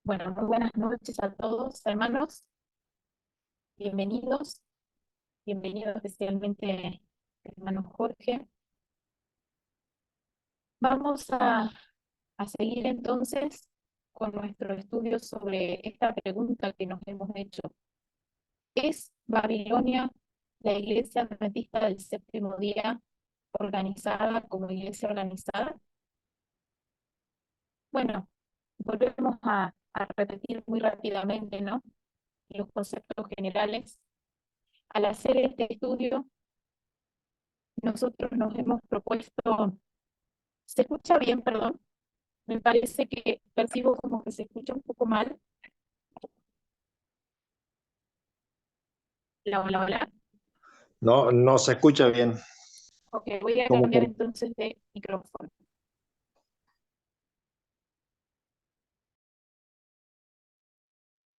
Bueno, muy buenas noches a todos, hermanos. Bienvenidos. Bienvenido especialmente, hermano Jorge. Vamos a seguir entonces con nuestro estudio sobre esta pregunta que nos hemos hecho. ¿Es Babilonia la iglesia adventista del séptimo día organizada como iglesia organizada? Bueno, volvemos a repetir muy rápidamente, ¿no? Los conceptos generales. Al hacer este estudio, nosotros nos hemos propuesto, ¿se escucha bien, perdón? Me parece que percibo como que se escucha un poco mal. Hola, hola, hola. No, no se escucha bien. Ok, voy a Como cambiar que entonces de micrófono.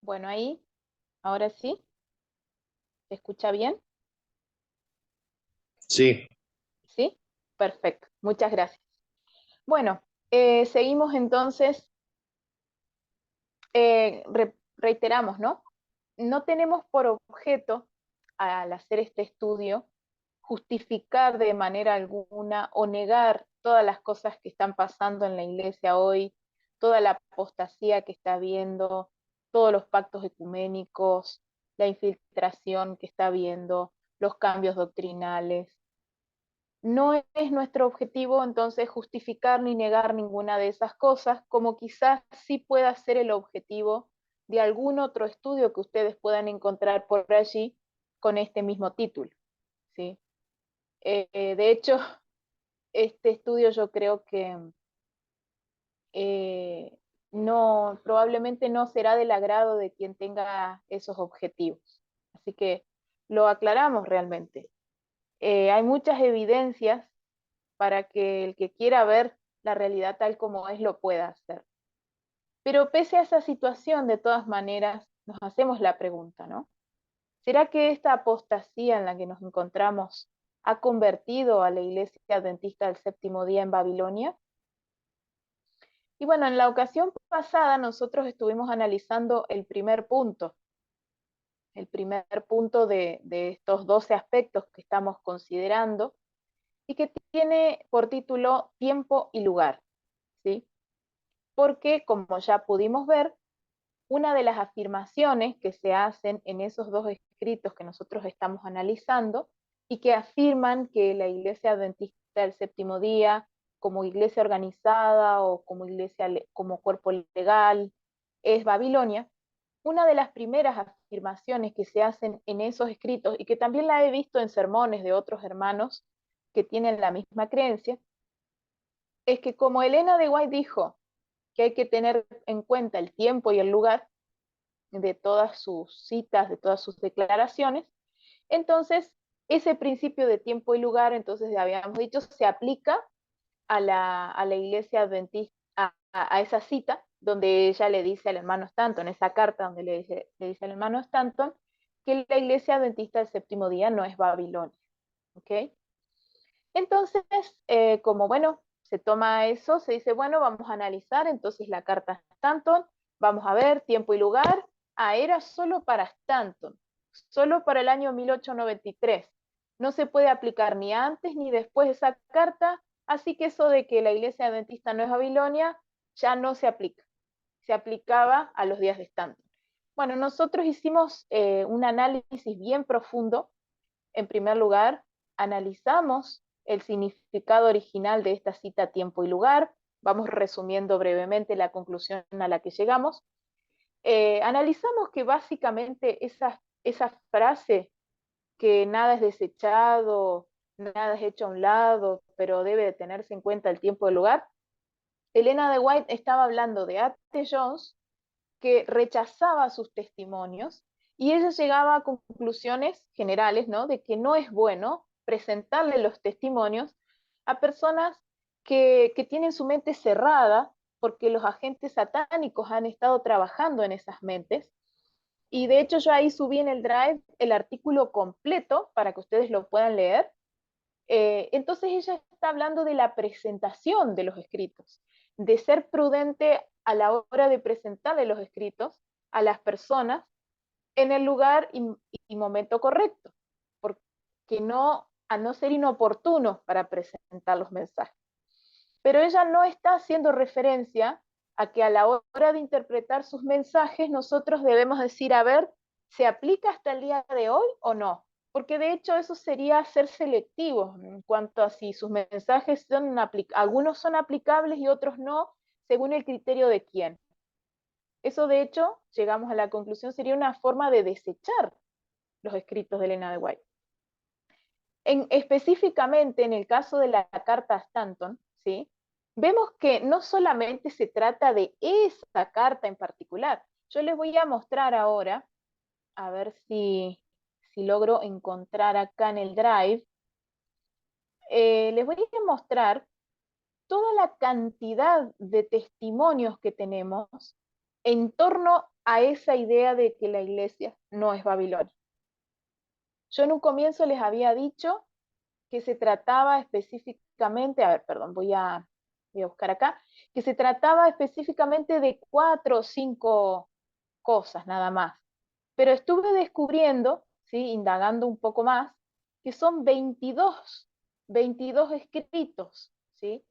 Bueno, ahí, ahora sí, ¿se escucha bien? sí, ¿Sí? Perfecto, muchas gracias. Bueno, seguimos entonces, reiteramos, ¿no? No tenemos por objeto, al hacer este estudio, justificar de manera alguna o negar todas las cosas que están pasando en la iglesia hoy, toda la apostasía que está habiendo, todos los pactos ecuménicos, la infiltración que está habiendo, los cambios doctrinales. No es nuestro objetivo entonces justificar ni negar ninguna de esas cosas, como quizás sí pueda ser el objetivo de algún otro estudio que ustedes puedan encontrar por allí con este mismo título, ¿sí? De hecho, este estudio yo creo que eh, no, probablemente no será del agrado de quien tenga esos objetivos. Así que lo aclaramos realmente. Hay muchas evidencias para que el que quiera ver la realidad tal como es lo pueda hacer. Pero pese a esa situación, de todas maneras, nos hacemos la pregunta, ¿no? ¿Será que esta apostasía en la que nos encontramos ha convertido a la iglesia adventista del séptimo día en Babilonia? Y bueno, en la ocasión pasada nosotros estuvimos analizando el primer punto de estos 12 aspectos que estamos considerando y que tiene por título tiempo y lugar, ¿sí? Porque, como ya pudimos ver, una de las afirmaciones que se hacen en esos dos escritos que nosotros estamos analizando y que afirman que la iglesia adventista del séptimo día, como iglesia organizada o como iglesia, como cuerpo legal, es Babilonia, una de las primeras afirmaciones que se hacen en esos escritos y que también la he visto en sermones de otros hermanos que tienen la misma creencia, es que como Elena de White dijo que hay que tener en cuenta el tiempo y el lugar de todas sus citas, de todas sus declaraciones, entonces ese principio de tiempo y lugar, entonces habíamos dicho, se aplica a la iglesia adventista, a esa cita, donde ella le dice al hermano Stanton, esa carta donde le dice al hermano Stanton, que la iglesia adventista del séptimo día no es Babilonia. ¿Ok? Entonces, como bueno, se toma eso, se dice, bueno, vamos a analizar entonces la carta Stanton, vamos a ver tiempo y lugar. Ah, era solo para Stanton, solo para el año 1893. No se puede aplicar ni antes ni después de esa carta, así que eso de que la iglesia adventista no es Babilonia ya no se aplica. Se aplicaba a los días de Stanton. Bueno, nosotros hicimos un análisis bien profundo. En primer lugar, analizamos el significado original de esta cita tiempo y lugar. Vamos resumiendo brevemente la conclusión a la que llegamos. Analizamos que básicamente esa frase que nada es desechado, nada es hecho a un lado, pero debe de tenerse en cuenta el tiempo y el lugar. Elena de White estaba hablando de A.T. Jones, que rechazaba sus testimonios y ella llegaba a conclusiones generales, ¿no? De que no es bueno presentarle los testimonios a personas que tienen su mente cerrada porque los agentes satánicos han estado trabajando en esas mentes. Y de hecho yo ahí subí en el Drive el artículo completo para que ustedes lo puedan leer. Entonces ella está hablando de la presentación de los escritos, de ser prudente a la hora de presentarle los escritos a las personas en el lugar y momento correcto, porque no, a no ser inoportuno para presentar los mensajes. Pero ella no está haciendo referencia a que a la hora de interpretar sus mensajes nosotros debemos decir, a ver, ¿se aplica hasta el día de hoy o no? Porque de hecho eso sería ser selectivo en cuanto a si sus mensajes son, algunos son aplicables y otros no, según el criterio de quién. Eso de hecho, llegamos a la conclusión, sería una forma de desechar los escritos de Elena de White. Específicamente en el caso de la carta Stanton, ¿sí? Vemos que no solamente se trata de esa carta en particular. Yo les voy a mostrar ahora, a ver si logro encontrar acá en el Drive, les voy a mostrar toda la cantidad de testimonios que tenemos en torno a esa idea de que la iglesia no es Babilonia. Yo en un comienzo les había dicho que se trataba específicamente, a ver, perdón, voy a buscar acá, que se trataba específicamente de 4 o 5 cosas nada más. Pero estuve descubriendo, ¿sí? Indagando un poco más, que son 22 escritos, ¿sí?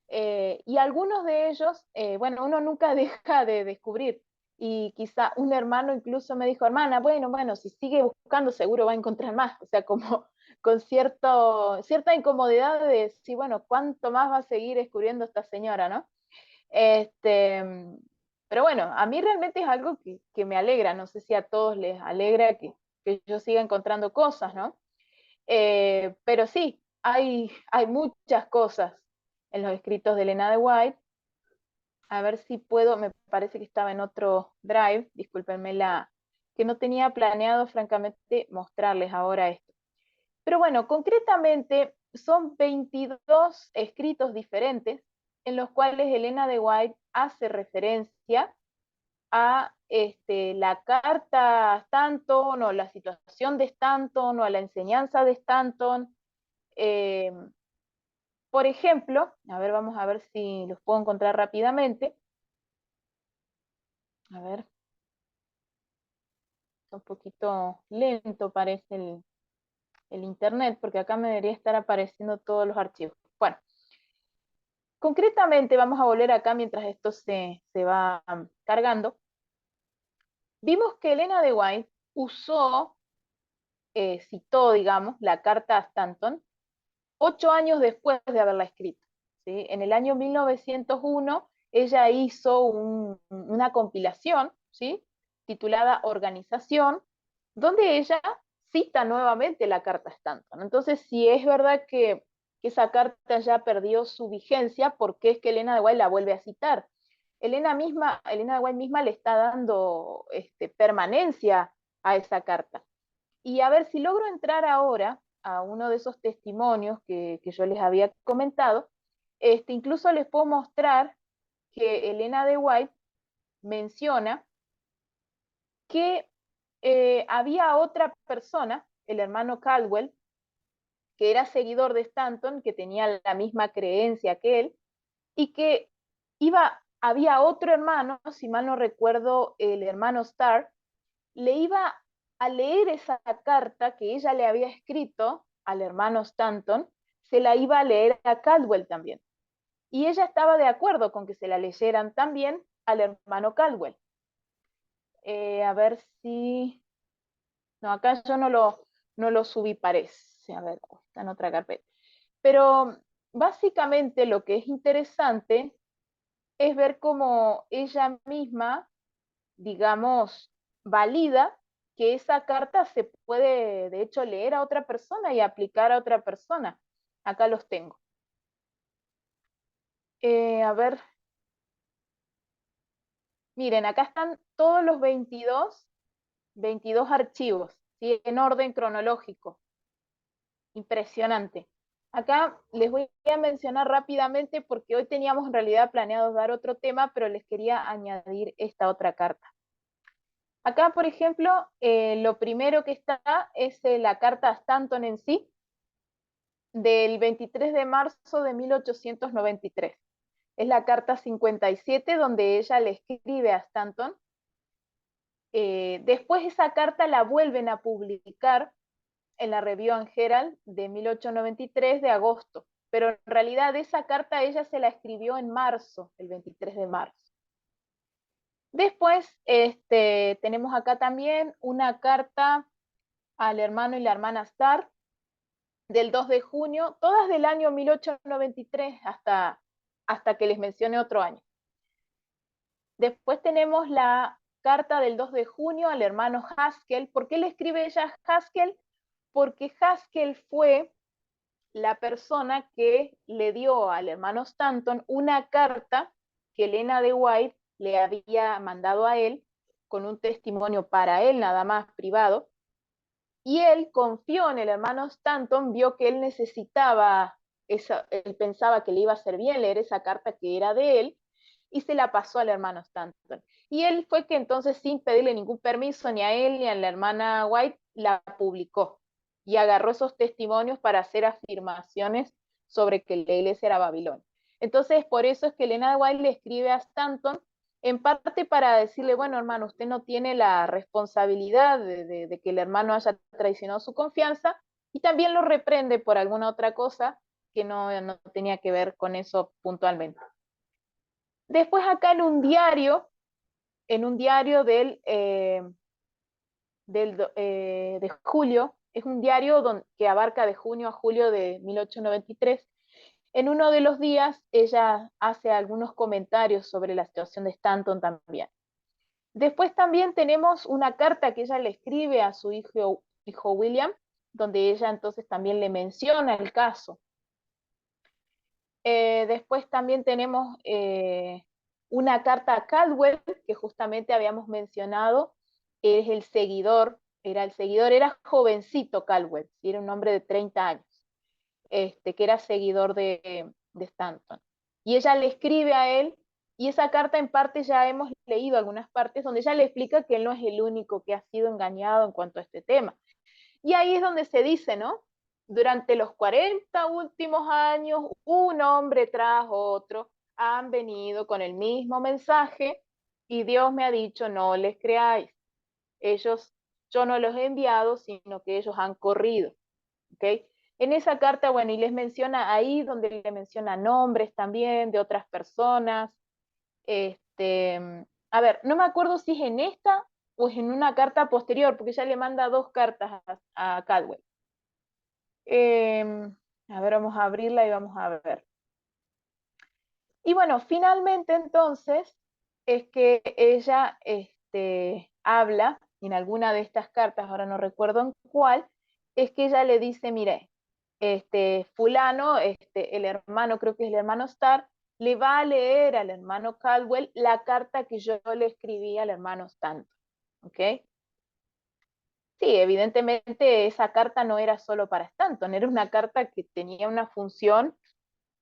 Y algunos de ellos, bueno, uno nunca deja de descubrir. Y quizá un hermano incluso me dijo, hermana, bueno, si sigue buscando seguro va a encontrar más. O sea, como con cierta incomodidad de decir, bueno, ¿cuánto más va a seguir descubriendo esta señora, no? Este, pero bueno, a mí realmente es algo que me alegra. No sé si a todos les alegra que yo siga encontrando cosas, ¿no? Pero sí, hay muchas cosas en los escritos de Elena de White. A ver si puedo, me parece que estaba en otro Drive, discúlpenme que no tenía planeado francamente mostrarles ahora esto. Pero bueno, concretamente son 22 escritos diferentes en los cuales Elena de White hace referencia a la carta Stanton o la situación de Stanton o a la enseñanza de Stanton. Eh, por ejemplo, a ver, vamos a ver si los puedo encontrar rápidamente. A ver, está un poquito lento parece el internet, porque acá me debería estar apareciendo todos los archivos. Bueno, concretamente vamos a volver acá mientras esto se va cargando. Vimos que Elena de White citó, digamos, la carta a Stanton 8 años después de haberla escrito. ¿Sí? En el año 1901 ella hizo una compilación, ¿sí? Titulada Organización, donde ella cita nuevamente la carta Stanton. Entonces, si es verdad que esa carta ya perdió su vigencia, ¿por qué es que Elena de White la vuelve a citar? Elena de White misma le está dando permanencia a esa carta. Y a ver si logro entrar ahora a uno de esos testimonios que yo les había comentado. Incluso les puedo mostrar que Elena de White menciona que había otra persona, el hermano Caldwell, que era seguidor de Stanton, que tenía la misma creencia que él, y que había otro hermano, si mal no recuerdo, el hermano Starr, le iba a leer esa carta que ella le había escrito al hermano Stanton, se la iba a leer a Caldwell también. Y ella estaba de acuerdo con que se la leyeran también al hermano Caldwell. A ver si... No, acá yo no lo subí, parece. A ver, está en otra carpeta. Pero básicamente lo que es interesante es ver cómo ella misma, digamos, valida que esa carta se puede, de hecho, leer a otra persona y aplicar a otra persona. Acá los tengo. A ver, miren, acá están todos los 22 archivos, ¿sí? En orden cronológico. Impresionante. Acá les voy a mencionar rápidamente porque hoy teníamos en realidad planeado dar otro tema, pero les quería añadir esta otra carta. Acá, por ejemplo, lo primero que está es la carta Stanton en sí, del 23 de marzo de 1893. Es la carta 57 donde ella le escribe a Stanton. Después esa carta la vuelven a publicar en la Review and Herald de 1893 de agosto, pero en realidad esa carta ella se la escribió en marzo, el 23 de marzo. Después tenemos acá también una carta al hermano y la hermana Starr del 2 de junio, todas del año 1893 hasta que les mencione otro año. Después tenemos la carta del 2 de junio al hermano Haskell. ¿Por qué le escribe ella a Haskell? Porque Haskell fue la persona que le dio al hermano Stanton una carta que Elena de White le había mandado a él con un testimonio para él nada más privado, y él confió en el hermano Stanton, vio que él necesitaba, él pensaba que le iba a hacer bien leer esa carta que era de él, y se la pasó al hermano Stanton. Y él fue que entonces, sin pedirle ningún permiso ni a él ni a la hermana White, la publicó y agarró esos testimonios para hacer afirmaciones sobre que la iglesia era Babilonia. Entonces, por eso es que Elena de White le escribe a Stanton, en parte para decirle, bueno, hermano, usted no tiene la responsabilidad de que el hermano haya traicionado su confianza, y también lo reprende por alguna otra cosa que no tenía que ver con eso puntualmente. Después acá en un diario de julio, es un diario que abarca de junio a julio de 1893, en uno de los días ella hace algunos comentarios sobre la situación de Stanton también. Después también tenemos una carta que ella le escribe a su hijo William, donde ella entonces también le menciona el caso. Después también tenemos una carta a Caldwell, que justamente habíamos mencionado, es el seguidor, era jovencito Caldwell, era un hombre de 30 años, que era seguidor de Stanton. Y ella le escribe a él, y esa carta en parte ya hemos leído algunas partes donde ella le explica que él no es el único que ha sido engañado en cuanto a este tema. Y ahí es donde se dice, ¿no? Durante los 40 últimos años, un hombre tras otro han venido con el mismo mensaje y Dios me ha dicho, no les creáis. Yo no los he enviado, sino que ellos han corrido. ¿Ok? En esa carta, bueno, y les menciona ahí donde le menciona nombres también de otras personas. A ver, no me acuerdo si es en esta o es en una carta posterior, porque ella le manda dos cartas a Caldwell. A ver, vamos a abrirla y vamos a ver. Y bueno, finalmente entonces es que ella habla en alguna de estas cartas, ahora no recuerdo en cuál, es que ella le dice, mire, fulano, el hermano, creo que es el hermano Starr, le va a leer al hermano Caldwell la carta que yo le escribí al hermano Stanton. ¿Ok? Sí, evidentemente esa carta no era solo para Stanton, era una carta que tenía una función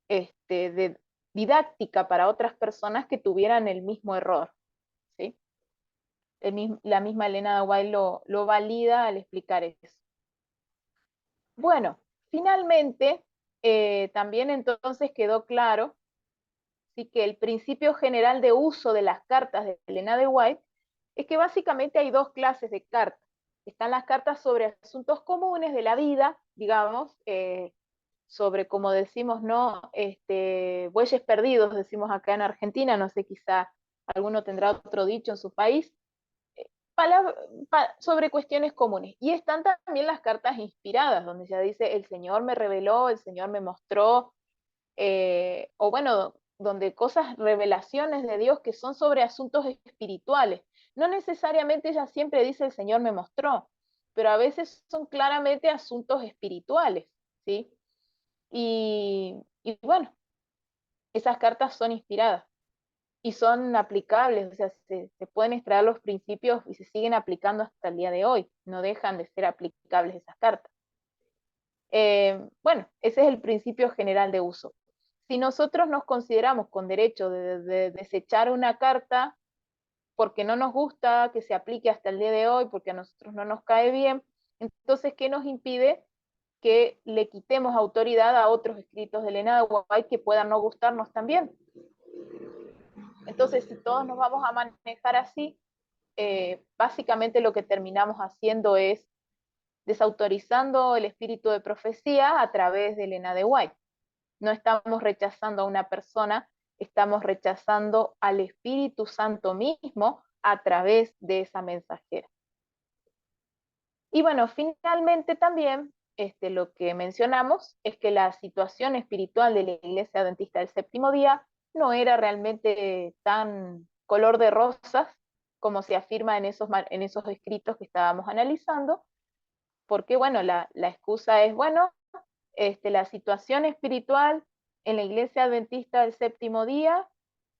de didáctica para otras personas que tuvieran el mismo error. ¿Sí? La misma Elena de White lo valida al explicar eso. Bueno, finalmente, también entonces quedó claro, ¿sí?, que el principio general de uso de las cartas de Elena de White es que básicamente hay dos clases de cartas. Están las cartas sobre asuntos comunes de la vida, digamos, sobre, como decimos, ¿no? Bueyes perdidos, decimos acá en Argentina, no sé, quizá alguno tendrá otro dicho en su país, sobre cuestiones comunes. Y están también las cartas inspiradas, donde ya dice, el Señor me reveló, el Señor me mostró, o bueno, donde cosas, revelaciones de Dios que son sobre asuntos espirituales. No necesariamente ella siempre dice, el Señor me mostró, pero a veces son claramente asuntos espirituales, ¿sí? Y bueno, esas cartas son inspiradas y son aplicables, o sea, se pueden extraer los principios y se siguen aplicando hasta el día de hoy, no dejan de ser aplicables esas cartas. Bueno, ese es el principio general de uso. Si nosotros nos consideramos con derecho de desechar una carta porque no nos gusta que se aplique hasta el día de hoy, porque a nosotros no nos cae bien, entonces, ¿qué nos impide que le quitemos autoridad a otros escritos de Elena de White que puedan no gustarnos también? Entonces, si todos nos vamos a manejar así, básicamente lo que terminamos haciendo es desautorizando el espíritu de profecía a través de Elena de White. No estamos rechazando a una persona, estamos rechazando al Espíritu Santo mismo a través de esa mensajera. Y bueno, finalmente también lo que mencionamos es que la situación espiritual de la Iglesia Adventista del Séptimo Día no era realmente tan color de rosas como se afirma en esos escritos que estábamos analizando, porque bueno, la excusa es, bueno, la situación espiritual en la Iglesia Adventista del Séptimo Día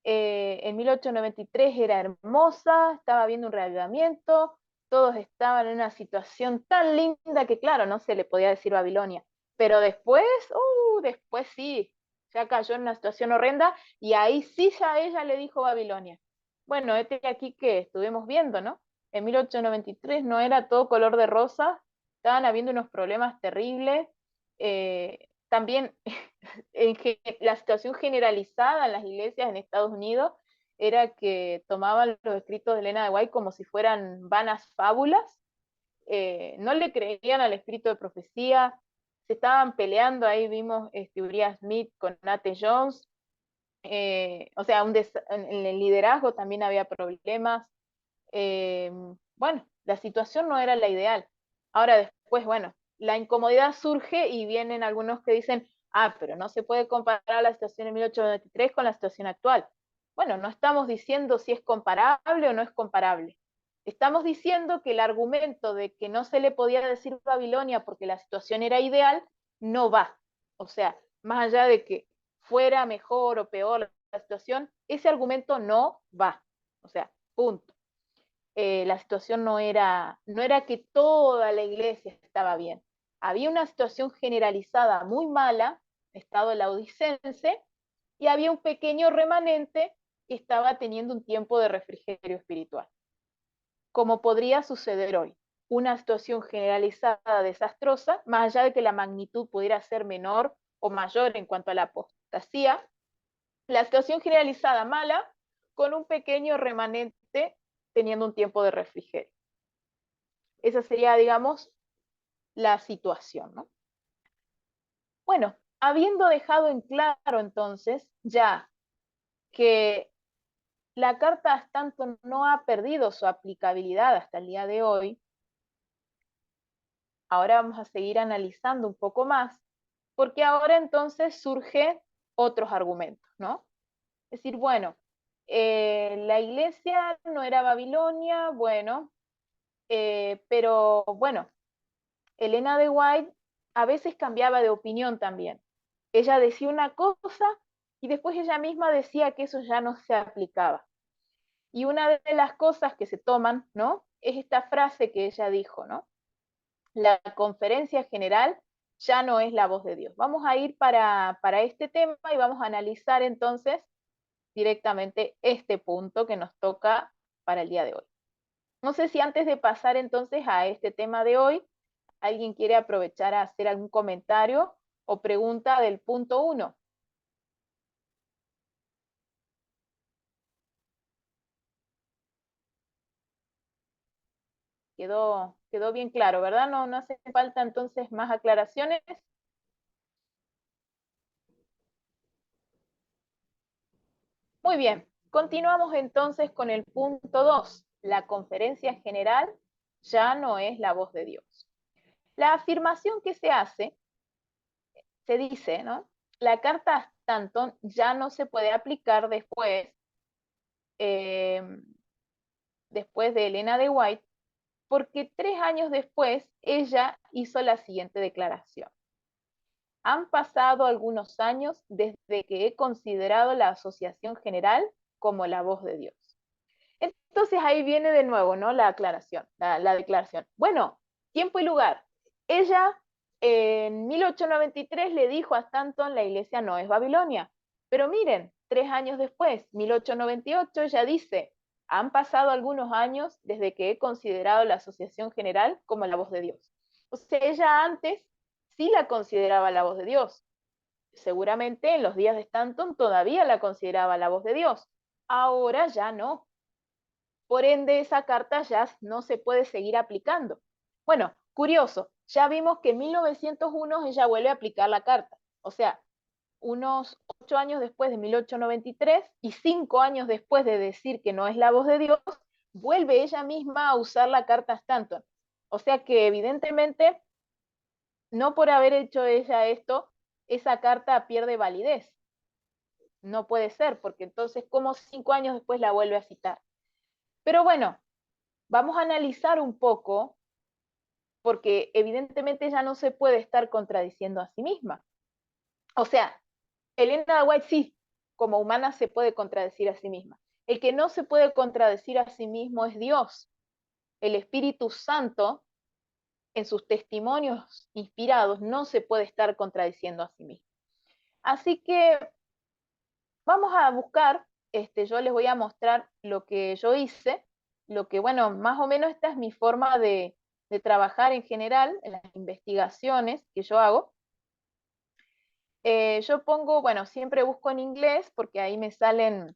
en 1893 era hermosa, estaba habiendo un reavivamiento, todos estaban en una situación tan linda que claro, no se le podía decir Babilonia, pero después sí, ya cayó en una situación horrenda y ahí sí ya ella le dijo Babilonia. Bueno, aquí que estuvimos viendo, ¿no? En 1893 no era todo color de rosa, estaban habiendo unos problemas terribles, también la situación generalizada en las iglesias en Estados Unidos era que tomaban los escritos de Elena de White como si fueran vanas fábulas, no le creían al espíritu de profecía, se estaban peleando, ahí vimos Uriah Smith con Nate Jones, o sea, en el liderazgo también había problemas, eh, bueno, la situación no era la ideal. Ahora después, bueno, la incomodidad surge y vienen algunos que dicen, pero no se puede comparar la situación en 1893 con la situación actual. Bueno, no estamos diciendo si es comparable o no es comparable. Estamos diciendo que el argumento de que no se le podía decir Babilonia porque la situación era ideal, no va. O sea, más allá de que fuera mejor o peor la situación, ese argumento no va. O sea, punto. La situación no era que toda la iglesia estaba bien. Había una situación generalizada muy mala, estado laodicense, y había un pequeño remanente que estaba teniendo un tiempo de refrigerio espiritual. Como podría suceder hoy, una situación generalizada desastrosa, más allá de que la magnitud pudiera ser menor o mayor en cuanto a la apostasía, la situación generalizada mala con un pequeño remanente teniendo un tiempo de refrigerio. Esa sería, digamos, la situación, ¿no? Bueno, habiendo dejado en claro entonces ya que la carta Stanton no ha perdido su aplicabilidad hasta el día de hoy, ahora vamos a seguir analizando un poco más, porque ahora entonces surgen otros argumentos, ¿no? Es decir, bueno, la iglesia no era Babilonia, bueno, pero bueno, Elena de White a veces cambiaba de opinión también. Ella decía una cosa y después ella misma decía que eso ya no se aplicaba. Y una de las cosas que se toman, ¿no? Es esta frase que ella dijo, ¿no? La conferencia general ya no es la voz de Dios. Vamos a ir para este tema y vamos a analizar entonces directamente este punto que nos toca para el día de hoy. No sé si antes de pasar entonces a este tema de hoy, alguien quiere aprovechar a hacer algún comentario o pregunta del punto 1. Quedó bien claro, ¿verdad? No hace falta entonces más aclaraciones. Muy bien, continuamos entonces con el punto 2. La conferencia general ya no es la voz de Dios. La afirmación que se hace, se dice, ¿no? La carta Stanton ya no se puede aplicar eh, después de Elena de White, porque 3 años después ella hizo la siguiente declaración. Han pasado algunos años desde que he considerado la Asociación General como la voz de Dios. Entonces ahí viene de nuevo, ¿no? La aclaración, la declaración. Bueno, tiempo y lugar. Ella en 1893 le dijo a Stanton, la iglesia no es Babilonia. Pero miren, 3 años después, 1898, ella dice, han pasado algunos años desde que he considerado la Asociación General como la voz de Dios. O sea, ella antes sí la consideraba la voz de Dios. Seguramente en los días de Stanton todavía la consideraba la voz de Dios. Ahora ya no. Por ende, esa carta ya no se puede seguir aplicando. Bueno, curioso, ya vimos que en 1901 ella vuelve a aplicar la carta. O sea, unos 8 años después de 1893 y 5 años después de decir que no es la voz de Dios, vuelve ella misma a usar la carta Stanton. O sea que evidentemente, no por haber hecho ella esto, esa carta pierde validez. No puede ser, porque entonces, ¿cómo 5 años después la vuelve a citar? Pero bueno, vamos a analizar un poco, porque evidentemente ella no se puede estar contradiciendo a sí misma. O sea, Elena de White sí, como humana se puede contradecir a sí misma. El que no se puede contradecir a sí mismo es Dios. El Espíritu Santo, en sus testimonios inspirados, no se puede estar contradiciendo a sí mismo. Así que vamos a buscar, yo les voy a mostrar lo que yo hice, lo que, bueno, más o menos esta es mi forma de trabajar en general, en las investigaciones que yo hago. Yo pongo, bueno, siempre busco en inglés porque ahí me salen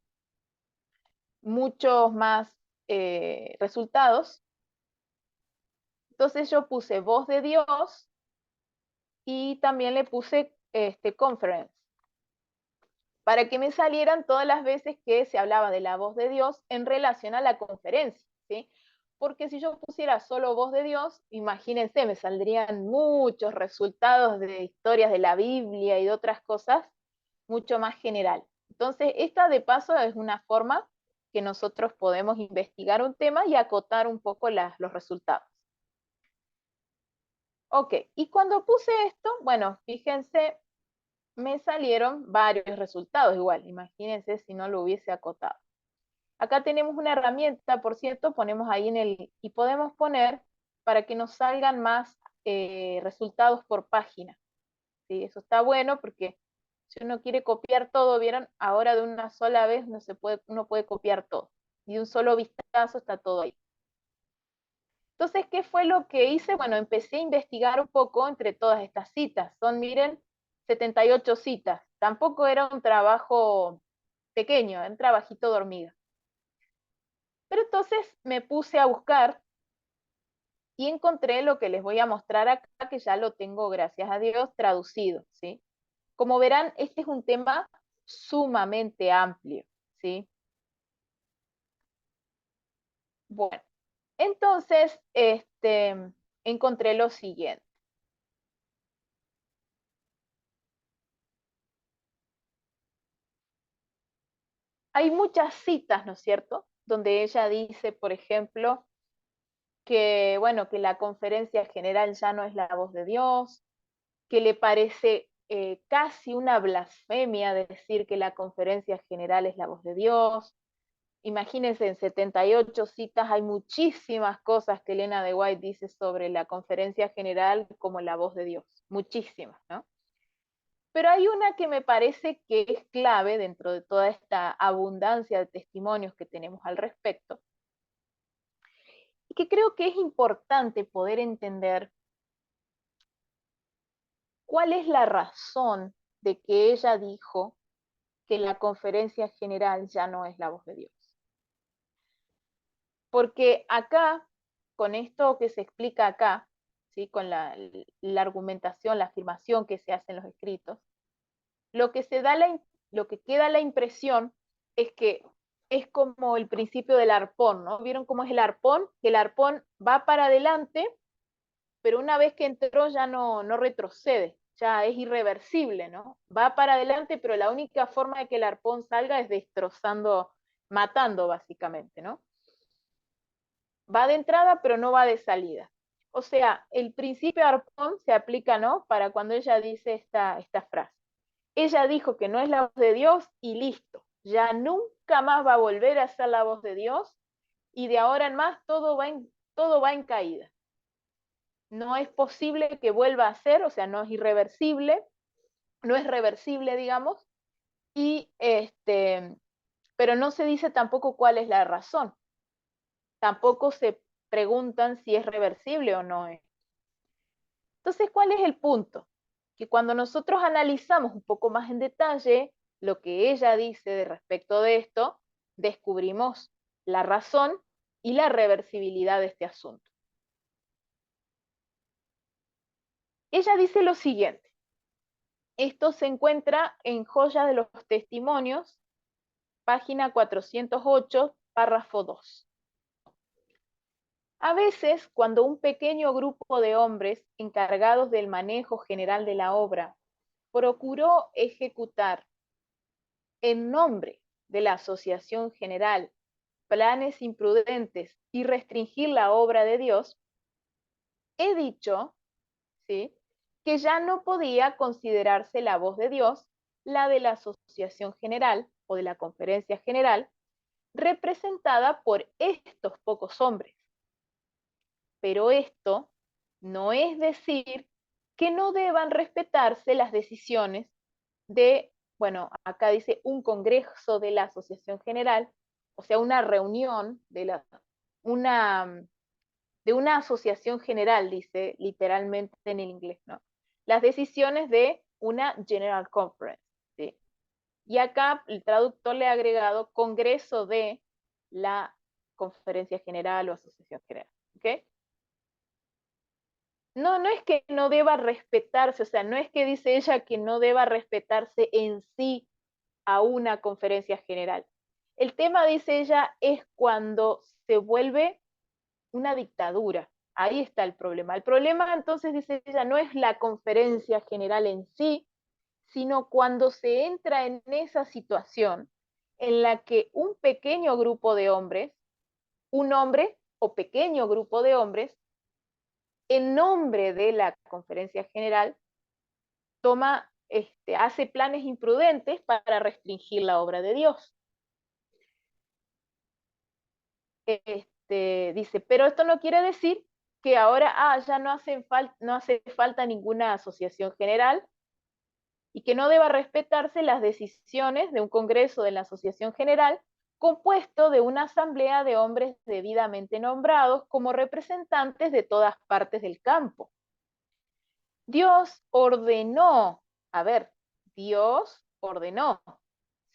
muchos más resultados. Entonces yo puse voz de Dios y también le puse conference, para que me salieran todas las veces que se hablaba de la voz de Dios en relación a la conferencia, ¿sí? Porque si yo pusiera solo voz de Dios, imagínense, me saldrían muchos resultados de historias de la Biblia y de otras cosas, mucho más general. Entonces, esta de paso es una forma que nosotros podemos investigar un tema y acotar un poco los resultados. Ok, y cuando puse esto, bueno, fíjense, me salieron varios resultados igual, imagínense si no lo hubiese acotado. Acá tenemos una herramienta, por cierto, ponemos ahí y podemos poner para que nos salgan más resultados por página. ¿Sí? Eso está bueno porque si uno quiere copiar todo, ¿vieron? Ahora de una sola vez uno puede copiar todo. Y de un solo vistazo está todo ahí. Entonces, ¿qué fue lo que hice? Bueno, empecé a investigar un poco entre todas estas citas. Son, miren, 78 citas. Tampoco era un trabajo pequeño, era un trabajito de hormiga. Pero entonces me puse a buscar y encontré lo que les voy a mostrar acá, que ya lo tengo, gracias a Dios, traducido, ¿sí? Como verán, este es un tema sumamente amplio, ¿sí? Bueno, entonces, encontré lo siguiente. Hay muchas citas, ¿no es cierto?, donde ella dice, por ejemplo, que, bueno, que la conferencia general ya no es la voz de Dios, que le parece casi una blasfemia decir que la conferencia general es la voz de Dios. Imagínense, en 78 citas hay muchísimas cosas que Elena de White dice sobre la conferencia general como la voz de Dios, muchísimas, ¿no? Pero hay una que me parece que es clave dentro de toda esta abundancia de testimonios que tenemos al respecto, y que creo que es importante poder entender cuál es la razón de que ella dijo que la conferencia general ya no es la voz de Dios. Porque acá, con esto que se explica acá, ¿sí? Con la argumentación, la afirmación que se hace en los escritos, lo que, lo que queda la impresión es que es como el principio del arpón, ¿no? ¿Vieron cómo es el arpón? Que el arpón va para adelante, pero una vez que entró ya no retrocede, ya es irreversible, ¿no? Va para adelante, pero la única forma de que el arpón salga es destrozando, matando básicamente, ¿no? Va de entrada, pero no va de salida. O sea, el principio de arpón se aplica, ¿no? Para cuando ella dice esta frase. Ella dijo que no es la voz de Dios y listo. Ya nunca más va a volver a ser la voz de Dios y de ahora en más todo va en caída. No es posible que vuelva a ser, o sea, no es irreversible, no es reversible, digamos, y pero no se dice tampoco cuál es la razón. Tampoco se preguntan si es reversible o no es. Entonces, ¿cuál es el punto? Que cuando nosotros analizamos un poco más en detalle lo que ella dice de respecto de esto, descubrimos la razón y la reversibilidad de este asunto. Ella dice lo siguiente. Esto se encuentra en Joya de los Testimonios, página 408, párrafo 2. A veces, cuando un pequeño grupo de hombres encargados del manejo general de la obra procuró ejecutar en nombre de la Asociación General planes imprudentes y restringir la obra de Dios, he dicho, ¿sí?, que ya no podía considerarse la voz de Dios la de la Asociación General o de la Conferencia General, representada por estos pocos hombres. Pero esto no es decir que no deban respetarse las decisiones de, bueno, acá dice un congreso de la Asociación General, o sea, una reunión de una asociación general, dice literalmente en el inglés, ¿no? Las decisiones de una General Conference, ¿sí? Y acá el traductor le ha agregado congreso de la Conferencia General o Asociación General, ¿ok? No, no es que no deba respetarse, o sea, no es que dice ella que no deba respetarse en sí a una conferencia general. El tema, dice ella, es cuando se vuelve una dictadura. Ahí está el problema. El problema, entonces, dice ella, no es la conferencia general en sí, sino cuando se entra en esa situación en la que un pequeño grupo de hombres, un hombre o pequeño grupo de hombres, en nombre de la conferencia general, hace planes imprudentes para restringir la obra de Dios. Dice, pero esto no quiere decir que ahora ya no hace falta ninguna asociación general y que no deba respetarse las decisiones de un congreso de la asociación general compuesto de una asamblea de hombres debidamente nombrados como representantes de todas partes del campo. Dios ordenó, Dios ordenó,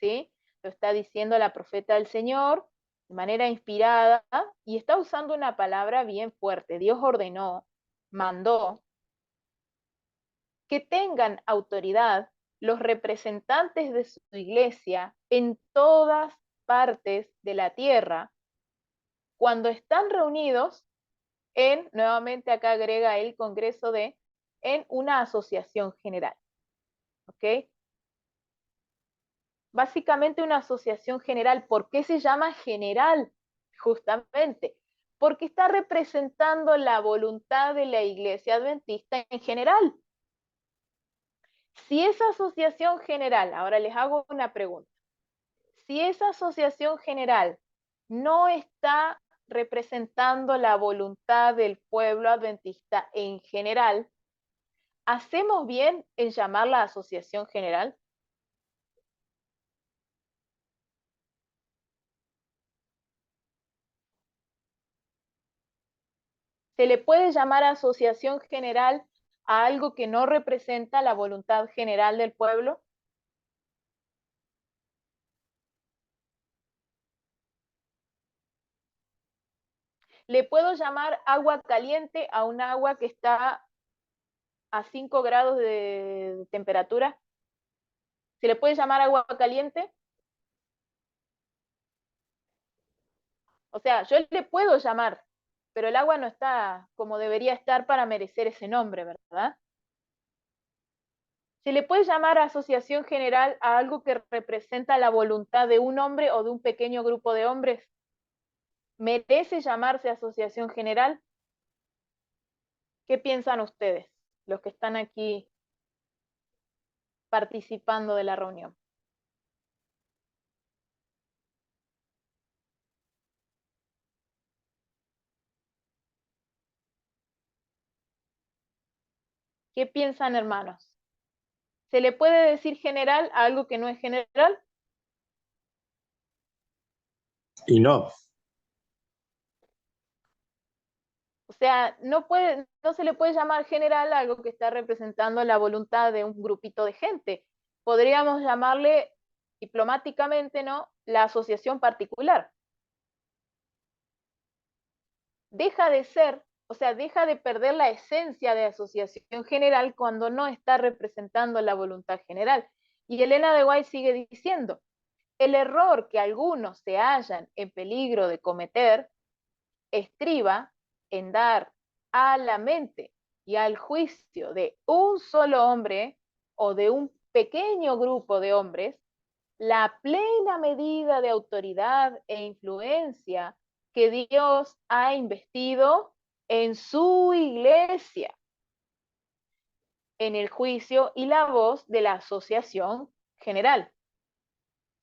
¿sí? Lo está diciendo la profeta del Señor de manera inspirada y está usando una palabra bien fuerte. Dios ordenó, mandó, que tengan autoridad los representantes de su iglesia en todas partes de la tierra cuando están reunidos nuevamente acá agrega el Congreso en una asociación general. ¿Ok? Básicamente una asociación general. ¿Por qué se llama general? Justamente, porque está representando la voluntad de la Iglesia Adventista en general. Si esa asociación general, ahora les hago una pregunta, si esa asociación general no está representando la voluntad del pueblo adventista en general, ¿hacemos bien en llamarla asociación general? ¿Se le puede llamar asociación general a algo que no representa la voluntad general del pueblo? ¿Le puedo llamar agua caliente a un agua que está a 5 grados de temperatura? ¿Se le puede llamar agua caliente? O sea, yo le puedo llamar, pero el agua no está como debería estar para merecer ese nombre, ¿verdad? ¿Se le puede llamar asociación general a algo que representa la voluntad de un hombre o de un pequeño grupo de hombres? ¿Merece llamarse asociación general? ¿Qué piensan ustedes, los que están aquí participando de la reunión? ¿Qué piensan, hermanos? ¿Se le puede decir general a algo que no es general? Y no, O sea, no se le puede llamar general a algo que está representando la voluntad de un grupito de gente. Podríamos llamarle diplomáticamente, ¿no?, la asociación particular. Deja de ser, o sea, deja de perder la esencia de asociación general cuando no está representando la voluntad general. Y Elena de White sigue diciendo, el error que algunos se hallan en peligro de cometer estriba en dar a la mente y al juicio de un solo hombre o de un pequeño grupo de hombres la plena medida de autoridad e influencia que Dios ha investido en su iglesia, en el juicio y la voz de la asociación general.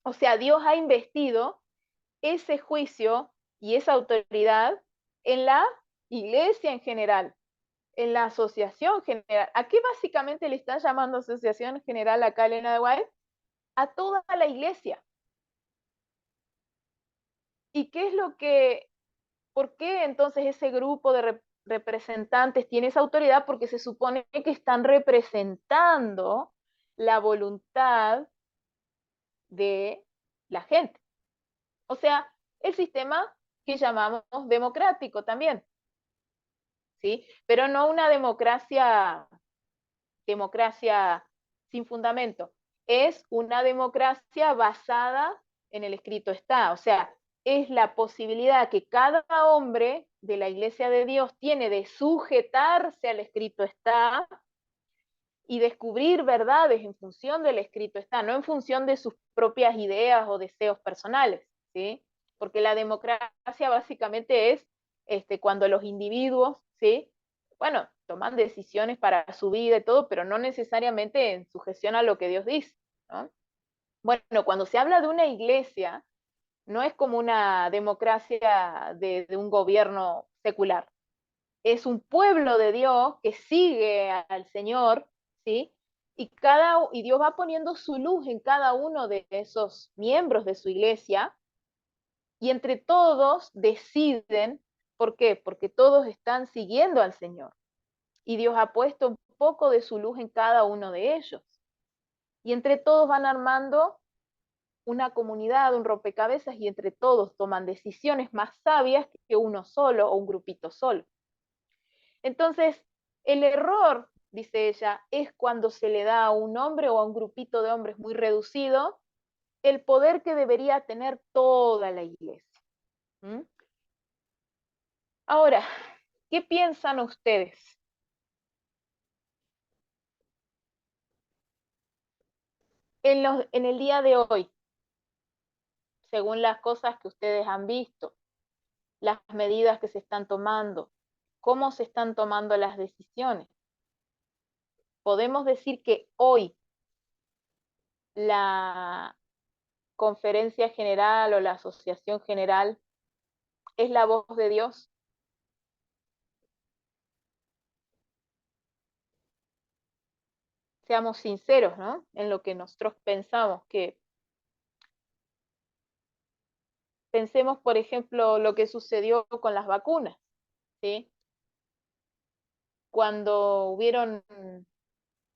O sea, Dios ha investido ese juicio y esa autoridad en la iglesia en general, en la asociación general. ¿A qué básicamente le está llamando asociación general acá Elena de White? A toda la iglesia. ¿Y qué es lo que, por qué entonces ese grupo de representantes tiene esa autoridad? Porque se supone que están representando la voluntad de la gente. O sea, el sistema que llamamos democrático también, ¿sí? Pero no una democracia sin fundamento, es una democracia basada en el escrito está, o sea, es la posibilidad que cada hombre de la iglesia de Dios tiene de sujetarse al escrito está y descubrir verdades en función del escrito está, no en función de sus propias ideas o deseos personales, ¿sí? Porque la democracia básicamente es cuando los individuos, ¿sí? Bueno, toman decisiones para su vida y todo, pero no necesariamente en sujeción a lo que Dios dice, ¿no? Bueno, cuando se habla de una iglesia, no es como una democracia de un gobierno secular, es un pueblo de Dios que sigue al Señor, ¿sí? Y Dios va poniendo su luz en cada uno de esos miembros de su iglesia, y entre todos deciden, ¿por qué? Porque todos están siguiendo al Señor. Y Dios ha puesto un poco de su luz en cada uno de ellos. Y entre todos van armando una comunidad, un rompecabezas, y entre todos toman decisiones más sabias que uno solo o un grupito solo. Entonces, el error, dice ella, es cuando se le da a un hombre o a un grupito de hombres muy reducido el poder que debería tener toda la iglesia. ¿Mm? Ahora, ¿qué piensan ustedes? En el día de hoy, según las cosas que ustedes han visto, las medidas que se están tomando, cómo se están tomando las decisiones, podemos decir que hoy la conferencia general o la asociación general es la voz de Dios. Seamos sinceros, ¿no? En lo que nosotros pensamos, que pensemos, por ejemplo, lo que sucedió con las vacunas, ¿sí? Cuando hubieron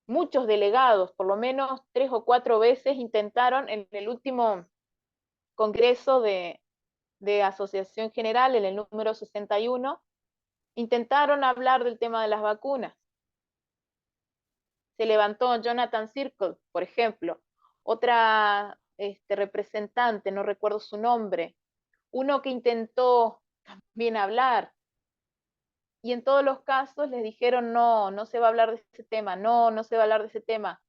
muchos delegados, por lo menos 3 o 4 veces intentaron en el último congreso de Asociación General, en el número 61, intentaron hablar del tema de las vacunas. Se levantó Jonathan Circle, por ejemplo, otra representante, no recuerdo su nombre, uno que intentó también hablar, y en todos los casos les dijeron no, no se va a hablar de ese tema, no, no se va a hablar de ese tema.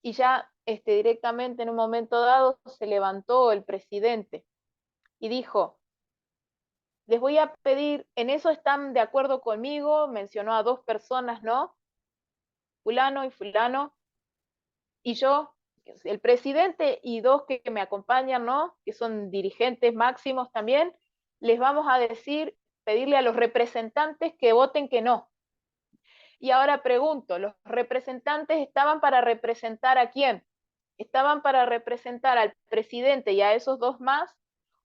Y ya directamente en un momento dado se levantó el presidente y dijo, les voy a pedir, en eso están de acuerdo conmigo, mencionó a 2 personas, ¿no? Fulano y fulano, y yo, el presidente y 2 que me acompañan, ¿no? Que son dirigentes máximos también, les vamos a decir, pedirle a los representantes que voten que no. Y ahora pregunto, ¿los representantes estaban para representar a quién? ¿Estaban para representar al presidente y a esos 2 más?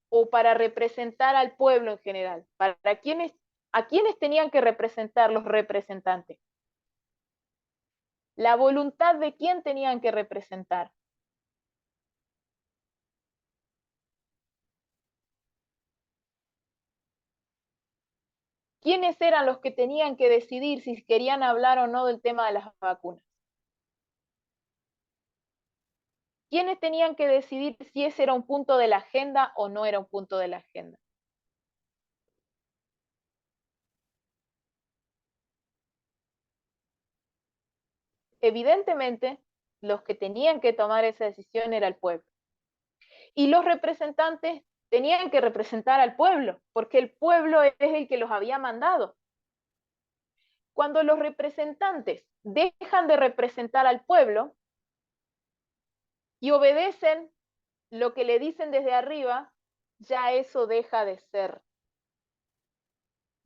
¿O para representar al pueblo en general? ¿Para quiénes, a quiénes tenían que representar los representantes? ¿La voluntad de quién tenían que representar? ¿Quiénes eran los que tenían que decidir si querían hablar o no del tema de las vacunas? ¿Quiénes tenían que decidir si ese era un punto de la agenda o no era un punto de la agenda? Evidentemente, los que tenían que tomar esa decisión era el pueblo. Y los representantes tenían que representar al pueblo, porque el pueblo es el que los había mandado. Cuando los representantes dejan de representar al pueblo y obedecen lo que le dicen desde arriba, ya eso deja de ser.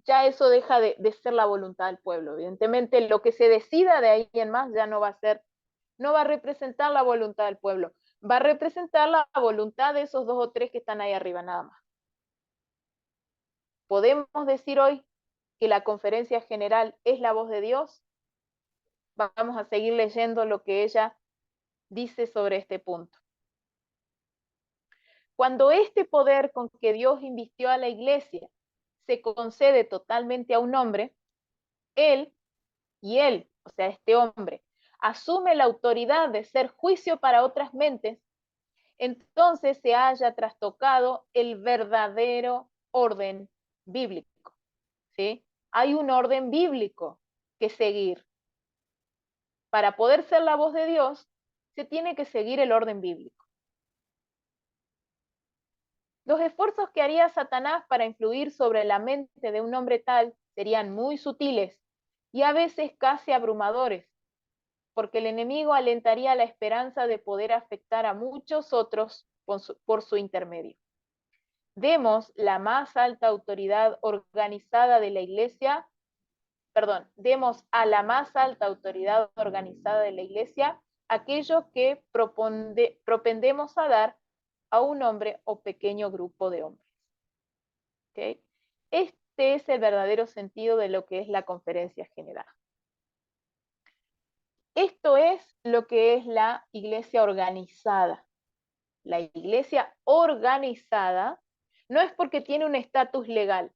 Ya eso deja de ser la voluntad del pueblo. Evidentemente, lo que se decida de ahí en más ya no va a representar la voluntad del pueblo, va a representar la voluntad de esos 2 o 3 que están ahí arriba nada más. ¿Podemos decir hoy que la conferencia general es la voz de Dios? Vamos a seguir leyendo lo que ella dice sobre este punto. Cuando este poder con que Dios invistió a la iglesia se concede totalmente a un hombre, él, o sea, este hombre, asume la autoridad de ser juicio para otras mentes, entonces se haya trastocado el verdadero orden bíblico. ¿Sí? Hay un orden bíblico que seguir. Para poder ser la voz de Dios, se tiene que seguir el orden bíblico. Los esfuerzos que haría Satanás para influir sobre la mente de un hombre tal serían muy sutiles y a veces casi abrumadores, porque el enemigo alentaría la esperanza de poder afectar a muchos otros por su intermedio. Demos la más alta autoridad organizada de la Iglesia, demos a la más alta autoridad organizada de la Iglesia aquello que propendemos a dar a un hombre o pequeño grupo de hombres. ¿Okay? Este es el verdadero sentido de lo que es la conferencia general. Esto es lo que es la iglesia organizada. La iglesia organizada no es porque tiene un estatus legal.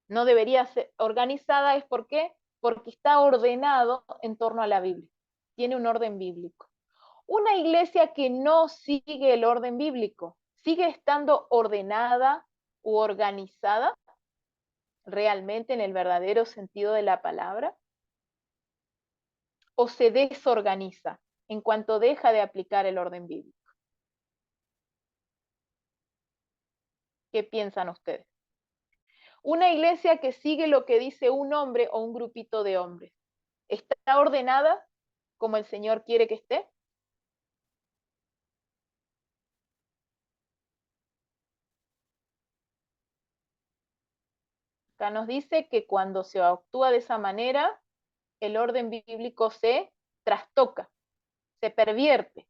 No debería ser organizada, ¿es por qué? Porque está ordenado en torno a la Biblia. Tiene un orden bíblico. Una iglesia que no sigue el orden bíblico, sigue estando ordenada u organizada realmente en el verdadero sentido de la palabra, o se desorganiza en cuanto deja de aplicar el orden bíblico. ¿Qué piensan ustedes? Una iglesia que sigue lo que dice un hombre o un grupito de hombres, ¿está ordenada como el Señor quiere que esté? Acá nos dice que cuando se actúa de esa manera, el orden bíblico se trastoca, se pervierte,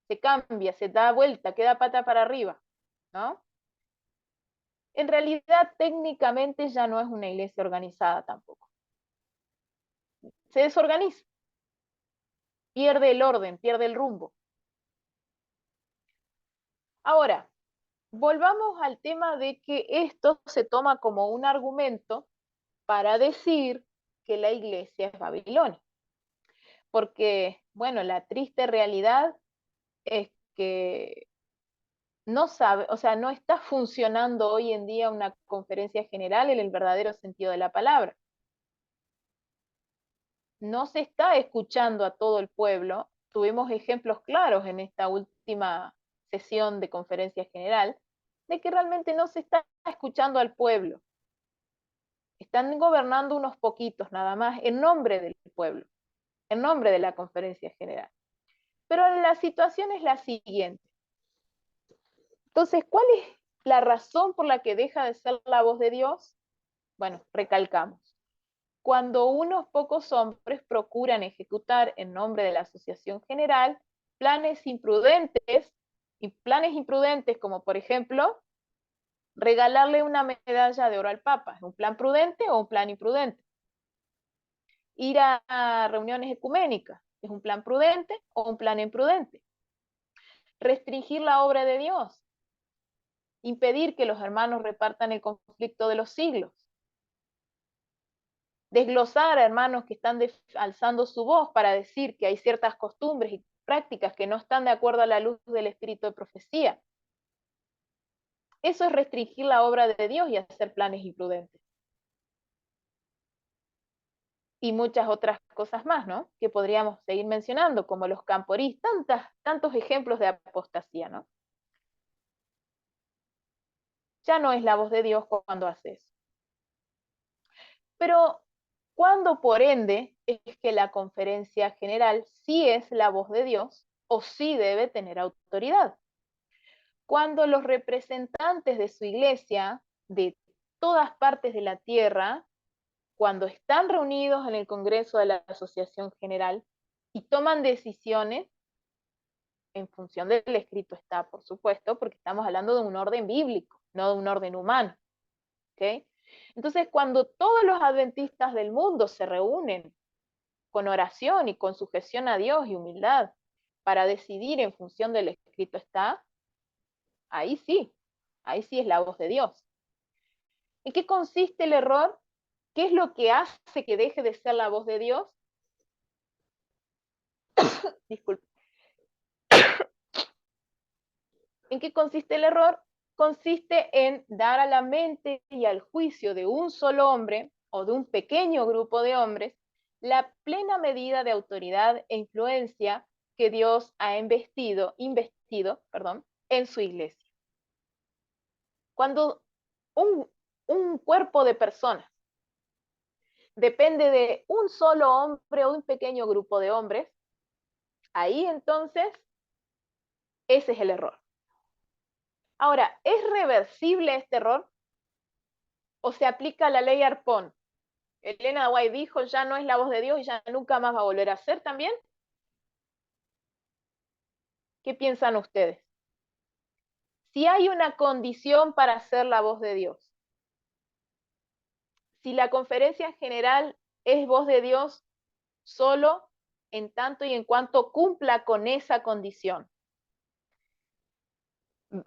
se cambia, se da vuelta, queda pata para arriba, ¿no? En realidad, técnicamente ya no es una iglesia organizada tampoco. Se desorganiza, pierde el orden, pierde el rumbo. Ahora, volvamos al tema de que esto se toma como un argumento para decir que la iglesia es Babilonia. Porque, bueno, la triste realidad es que no sabe, o sea, no está funcionando hoy en día una conferencia general en el verdadero sentido de la palabra. No se está escuchando a todo el pueblo. Tuvimos ejemplos claros en esta última sesión de conferencia general de que realmente no se está escuchando al pueblo. Están gobernando unos poquitos nada más en nombre del pueblo, en nombre de la conferencia general. Pero la situación es la siguiente. Entonces, ¿cuál es la razón por la que deja de ser la voz de Dios? Bueno, recalcamos. Cuando unos pocos hombres procuran ejecutar en nombre de la asociación general planes imprudentes, y planes imprudentes como por ejemplo regalarle una medalla de oro al Papa, ¿es un plan prudente o un plan imprudente? Ir a reuniones ecuménicas, ¿es un plan prudente o un plan imprudente? Restringir la obra de Dios, impedir que los hermanos repartan el conflicto de los siglos, desglosar a hermanos que están alzando su voz para decir que hay ciertas costumbres y prácticas que no están de acuerdo a la luz del espíritu de profecía. Eso es restringir la obra de Dios y hacer planes imprudentes. Y muchas otras cosas más, ¿no? Que podríamos seguir mencionando, como los camporís, tantos ejemplos de apostasía, ¿no? Ya no es la voz de Dios cuando hace eso. Pero, ¿cuándo por ende es que la conferencia general sí es la voz de Dios o sí debe tener autoridad? Cuando los representantes de su iglesia, de todas partes de la tierra, cuando están reunidos en el Congreso de la Asociación General y toman decisiones, en función del escrito está, por supuesto, porque estamos hablando de un orden bíblico, no de un orden humano. ¿Okay? Entonces, cuando todos los adventistas del mundo se reúnen con oración y con sujeción a Dios y humildad para decidir en función del escrito está, ahí sí es la voz de Dios. ¿En qué consiste el error? ¿Qué es lo que hace que deje de ser la voz de Dios? Disculpe. ¿En qué consiste el error? Consiste en dar a la mente y al juicio de un solo hombre o de un pequeño grupo de hombres la plena medida de autoridad e influencia que Dios ha investido en su iglesia. Cuando un cuerpo de personas depende de un solo hombre o un pequeño grupo de hombres, ahí entonces ese es el error. Ahora, ¿es reversible este error? ¿O se aplica la ley Arpón? Elena de White dijo, ya no es la voz de Dios y ya nunca más va a volver a ser también. ¿Qué piensan ustedes? Si hay una condición para ser la voz de Dios, si la conferencia general es voz de Dios solo en tanto y en cuanto cumpla con esa condición,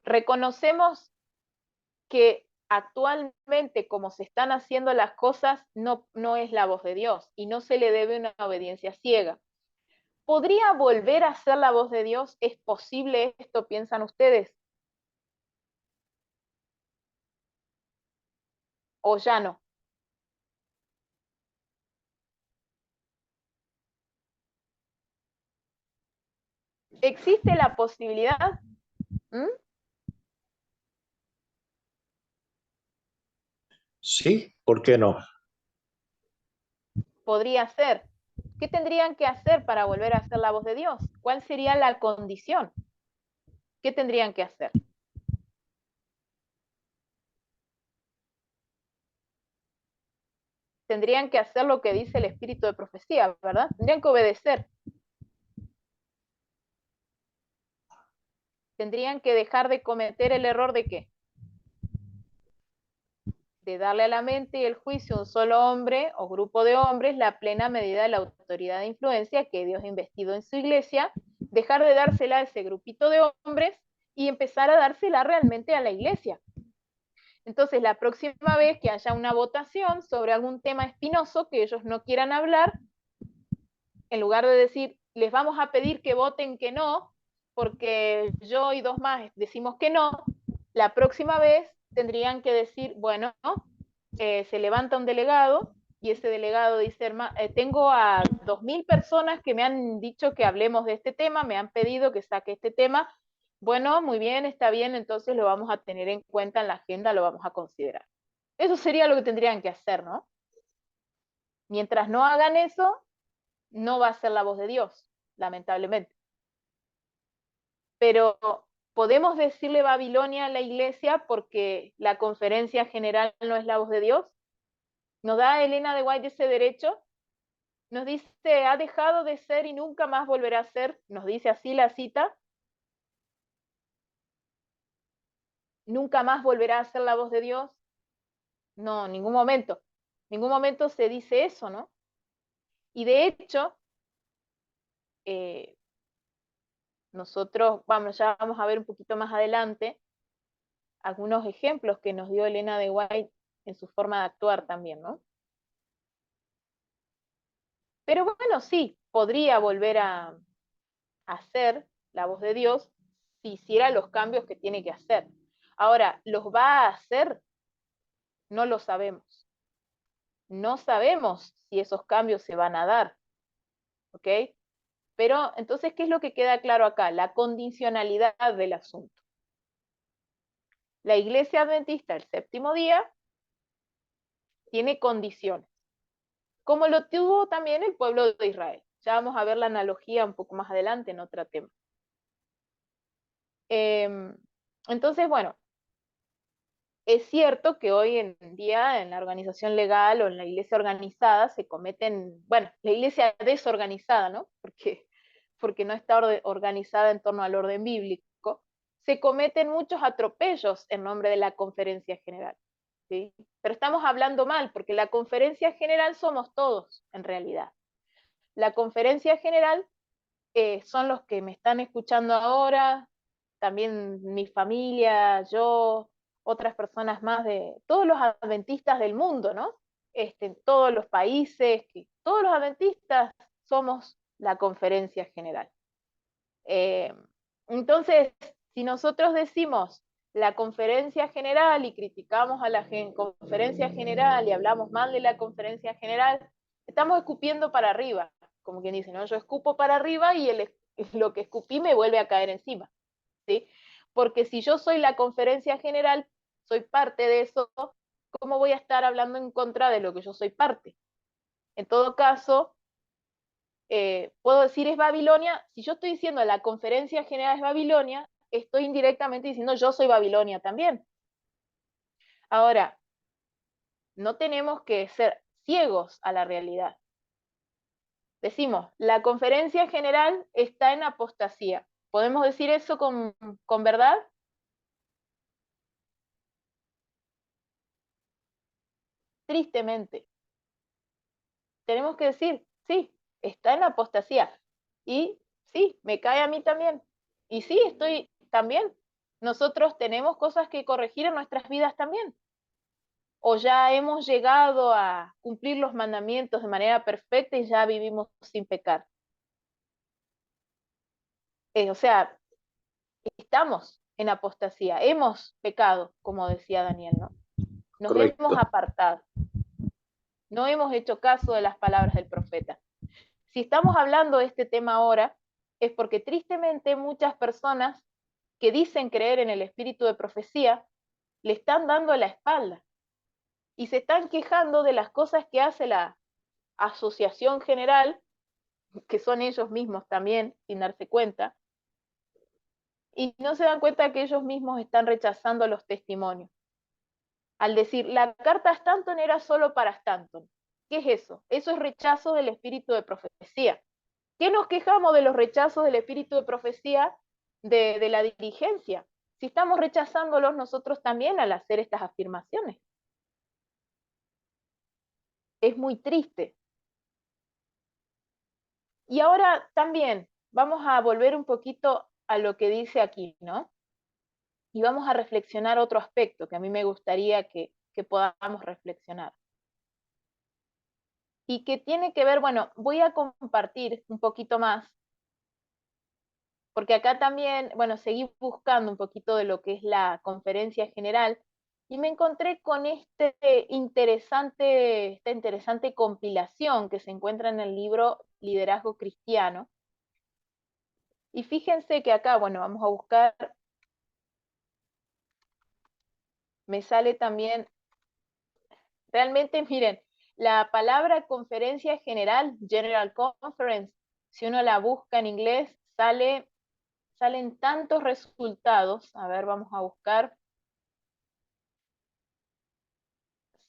reconocemos que actualmente como se están haciendo las cosas no es la voz de Dios y no se le debe una obediencia ciega. ¿Podría volver a ser la voz de Dios? ¿Es posible esto, piensan ustedes? ¿O ya no? ¿Existe la posibilidad? ¿Mm? Sí, ¿por qué no? Podría ser. ¿Qué tendrían que hacer para volver a ser la voz de Dios? ¿Cuál sería la condición? ¿Qué tendrían que hacer? Tendrían que hacer lo que dice el espíritu de profecía, ¿verdad? Tendrían que obedecer. Tendrían que dejar de cometer el error de ¿qué? De darle a la mente y el juicio a un solo hombre o grupo de hombres la plena medida de la autoridad e influencia que Dios ha investido en su iglesia, dejar de dársela a ese grupito de hombres y empezar a dársela realmente a la iglesia. Entonces, la próxima vez que haya una votación sobre algún tema espinoso que ellos no quieran hablar, en lugar de decir, les vamos a pedir que voten que no, porque yo y dos más decimos que no, la próxima vez tendrían que decir, bueno, se levanta un delegado y ese delegado dice, tengo a 2000 personas que me han dicho que hablemos de este tema, me han pedido que saque este tema, bueno, muy bien, está bien, entonces lo vamos a tener en cuenta en la agenda, lo vamos a considerar. Eso sería lo que tendrían que hacer, ¿no? Mientras no hagan eso, no va a ser la voz de Dios, lamentablemente. Pero ¿podemos decirle Babilonia a la iglesia porque la conferencia general no es la voz de Dios? ¿Nos da Elena de White ese derecho? Nos dice, ha dejado de ser y nunca más volverá a ser, nos dice así la cita. ¿Nunca más volverá a ser la voz de Dios? No, en ningún momento. En ningún momento se dice eso, ¿no? Y de hecho, nosotros, ya vamos a ver un poquito más adelante, algunos ejemplos que nos dio Elena de White en su forma de actuar también, ¿no? Pero bueno, sí, podría volver a hacer la voz de Dios si hiciera los cambios que tiene que hacer. Ahora, ¿los va a hacer? No lo sabemos. No sabemos si esos cambios se van a dar, ¿ok? Pero entonces, ¿qué es lo que queda claro acá? La condicionalidad del asunto. La Iglesia Adventista el séptimo día tiene condiciones, como lo tuvo también el pueblo de Israel. Ya vamos a ver la analogía un poco más adelante en otro tema. Entonces, bueno, es cierto que hoy en día en la organización legal o en la iglesia organizada se cometen, bueno, la iglesia desorganizada, ¿no? Porque no está organizada en torno al orden bíblico, se cometen muchos atropellos en nombre de la conferencia general, ¿sí? Pero estamos hablando mal, porque la conferencia general somos todos, en realidad. La conferencia general son los que me están escuchando ahora, también mi familia, yo, otras personas más de todos los adventistas del mundo, ¿no? Todos los países, todos los adventistas somos la conferencia general. Eh, entonces, si nosotros decimos la conferencia general y criticamos a la conferencia general y hablamos mal de la conferencia general, estamos escupiendo para arriba, como quien dice, ¿no? Yo escupo para arriba y lo que escupí me vuelve a caer encima, ¿sí? Porque si yo soy la conferencia general, soy parte de eso, ¿cómo voy a estar hablando en contra de lo que yo soy parte? En todo caso, puedo decir es Babilonia, si yo estoy diciendo la conferencia general es Babilonia, estoy indirectamente diciendo yo soy Babilonia también. Ahora, no tenemos que ser ciegos a la realidad. Decimos, la conferencia general está en apostasía. ¿Podemos decir eso con verdad? Tristemente. Tenemos que decir, sí, está en apostasía. Y sí, me cae a mí también. Y sí, estoy también. Nosotros tenemos cosas que corregir en nuestras vidas también. O ya hemos llegado a cumplir los mandamientos de manera perfecta y ya vivimos sin pecar. O sea, estamos en apostasía, hemos pecado, como decía Daniel, ¿no? Nos hemos Correcto. apartado, no hemos hecho caso de las palabras del profeta. Si estamos hablando de este tema ahora, es porque tristemente muchas personas que dicen creer en el espíritu de profecía le están dando la espalda y se están quejando de las cosas que hace la asociación general, que son ellos mismos también, sin darse cuenta, y no se dan cuenta que ellos mismos están rechazando los testimonios. Al decir, la carta Stanton era solo para Stanton. ¿Qué es eso? Eso es rechazo del espíritu de profecía. ¿Qué nos quejamos de los rechazos del espíritu de profecía de la dirigencia? Si estamos rechazándolos nosotros también al hacer estas afirmaciones. Es muy triste. Y ahora también vamos a volver un poquito a lo que dice aquí, ¿no? Y vamos a reflexionar otro aspecto que a mí me gustaría que podamos reflexionar. Y que tiene que ver, bueno, voy a compartir un poquito más, porque acá también, bueno, seguí buscando un poquito de lo que es la conferencia general y me encontré con esta interesante compilación que se encuentra en el libro Liderazgo Cristiano. Y fíjense que acá, bueno, vamos a buscar, me sale también, realmente miren, la palabra conferencia general, General Conference, si uno la busca en inglés, salen tantos resultados. A ver, vamos a buscar.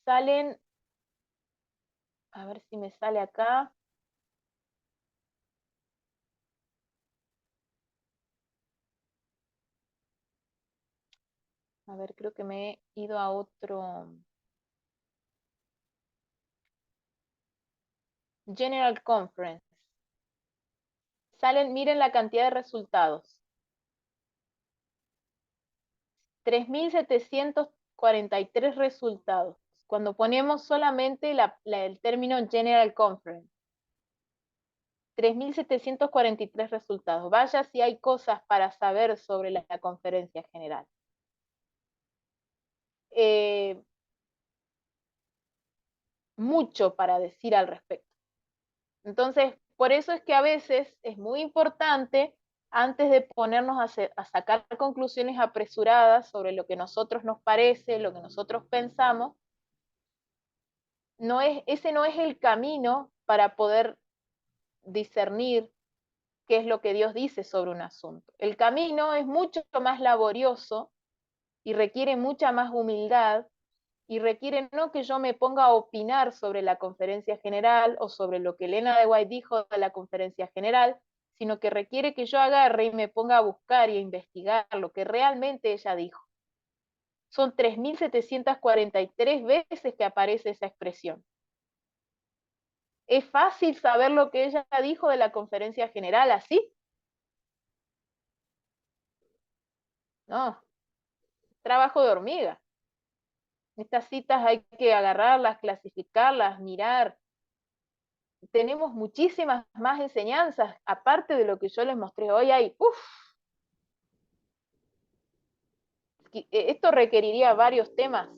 Salen, a ver si me sale acá. A ver, creo que me he ido a otro. General Conference. Salen, miren la cantidad de resultados. 3.743 resultados. Cuando ponemos solamente el término General Conference. 3.743 resultados. Vaya si hay cosas para saber sobre la conferencia general. Mucho para decir al respecto. Entonces, por eso es que a veces es muy importante, antes de ponernos a sacar conclusiones apresuradas sobre lo que a nosotros nos parece, lo que nosotros pensamos, ese no es el camino para poder discernir qué es lo que Dios dice sobre un asunto. El camino es mucho más laborioso y requiere mucha más humildad y requiere no que yo me ponga a opinar sobre la conferencia general o sobre lo que Elena de White dijo de la conferencia general, sino que requiere que yo agarre y me ponga a buscar y a investigar lo que realmente ella dijo. Son 3.743 veces que aparece esa expresión. ¿Es fácil saber lo que ella dijo de la conferencia general así? No, trabajo de hormiga. Estas citas hay que agarrarlas, clasificarlas, mirar. Tenemos muchísimas más enseñanzas, aparte de lo que yo les mostré hoy. Esto requeriría varios temas,